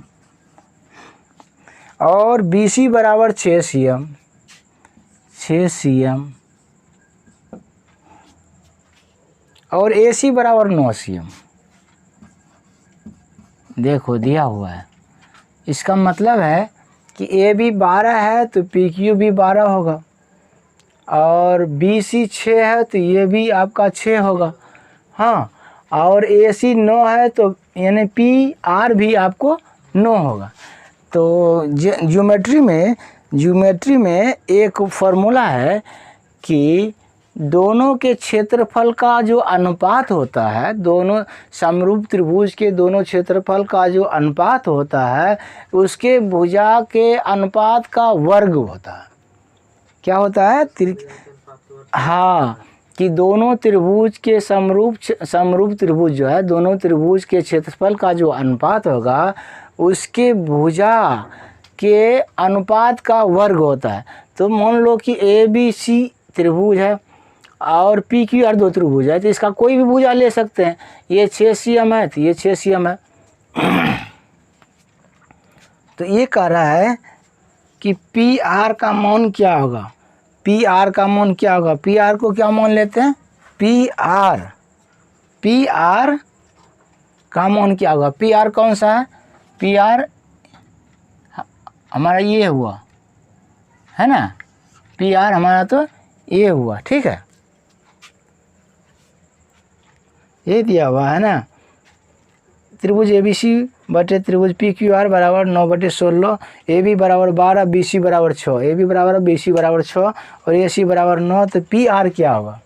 और BC बराबर 6 cm और AC बराबर 9 cm। देखो दिया हुआ है, इसका मतलब है कि ए बी 12 है तो पी क्यू भी 12 होगा, और बी सी 6 है तो ये भी आपका 6 होगा। हाँ, और ए सी 9 है तो यानी पी आर भी आपको 9 होगा। तो ज्योमेट्री में एक फार्मूला है कि दोनों के क्षेत्रफल का जो अनुपात होता है, दोनों समरूप त्रिभुज के दोनों क्षेत्रफल का जो अनुपात होता है, उसके भुजा के अनुपात का वर्ग होता है। क्या होता है? हाँ, कि दोनों त्रिभुज के समरूप त्रिभुज जो है, दोनों त्रिभुज के क्षेत्रफल का जो अनुपात होगा उसके भुजा के अनुपात का वर्ग होता है। तो मान लो कि ए बी सी त्रिभुज है और पी क्यू आर 2 त्रिभुज है, तो इसका कोई भी भुजा ले सकते हैं। ये 6 cm है तो ये 6 cm है। तो ये कह रहा है कि पी आर का मान क्या होगा, पी आर का मान क्या होगा। पी आर को क्या मान लेते हैं? पी आर का मान क्या होगा? पी आर कौन सा है? पी आर हमारा ये हुआ है ना, पी आर हमारा तो ये हुआ, ठीक है, ये दिया हुआ है ना। त्रिभुज ए बी सी बटे त्रिभुज पी क्यू आर बराबर 9/16, ए बी बराबर 12, बी सी बराबर 6, ए बी बराबर बी सी बराबर 6 और ए सी बराबर 9। तो पी आर क्या होगा?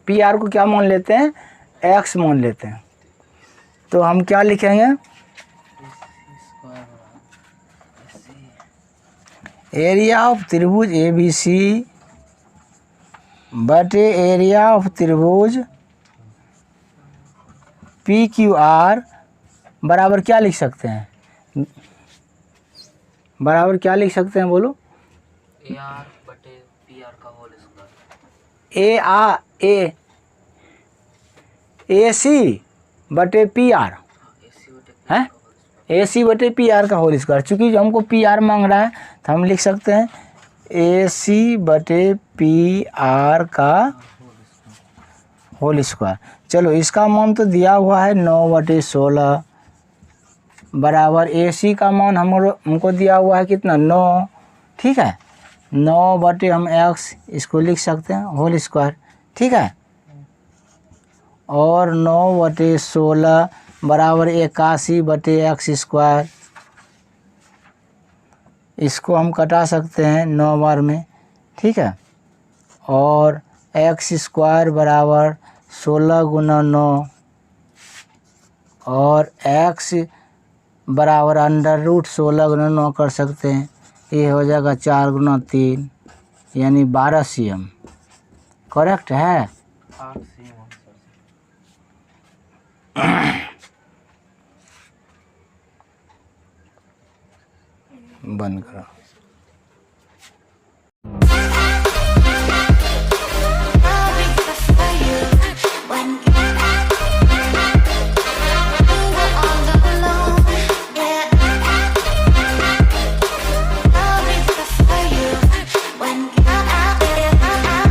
पी आर को क्या मान लेते हैं? एक्स मान लेते हैं। तो हम क्या लिखेंगे? एरिया ऑफ त्रिभुज ए बी सी बटे एरिया ऑफ त्रिभुज पी क्यू आर बराबर क्या लिख सकते हैं? बराबर क्या लिख सकते हैं बोलो? ए आर बटे पी आर का होल स्क्वायर। ए सी बटे पी आर है, ए सी बटे पी आर का होल स्क्वायर। चूँकि हमको पी आर मांग रहा है तो हम लिख सकते हैं ए सी बटे पी आर का होल स्क्वायर। चलो, इसका मान तो दिया हुआ है 9/16 बराबर ए सी का मान हमको दिया हुआ है कितना? 9, ठीक है। 9 बटे हम एक्स इसको लिख सकते हैं होल स्क्वायर, ठीक है। और 9/16 बराबर 81/x²। इसको हम कटा सकते हैं 9 बार में, ठीक है। और x² बराबर 16 गुना 9 और x बराबर √16 गुना 9 कर सकते हैं। ये हो जाएगा 4 गुना 3 यानी 12 cm। करेक्ट है? 8 cm। बंद करो।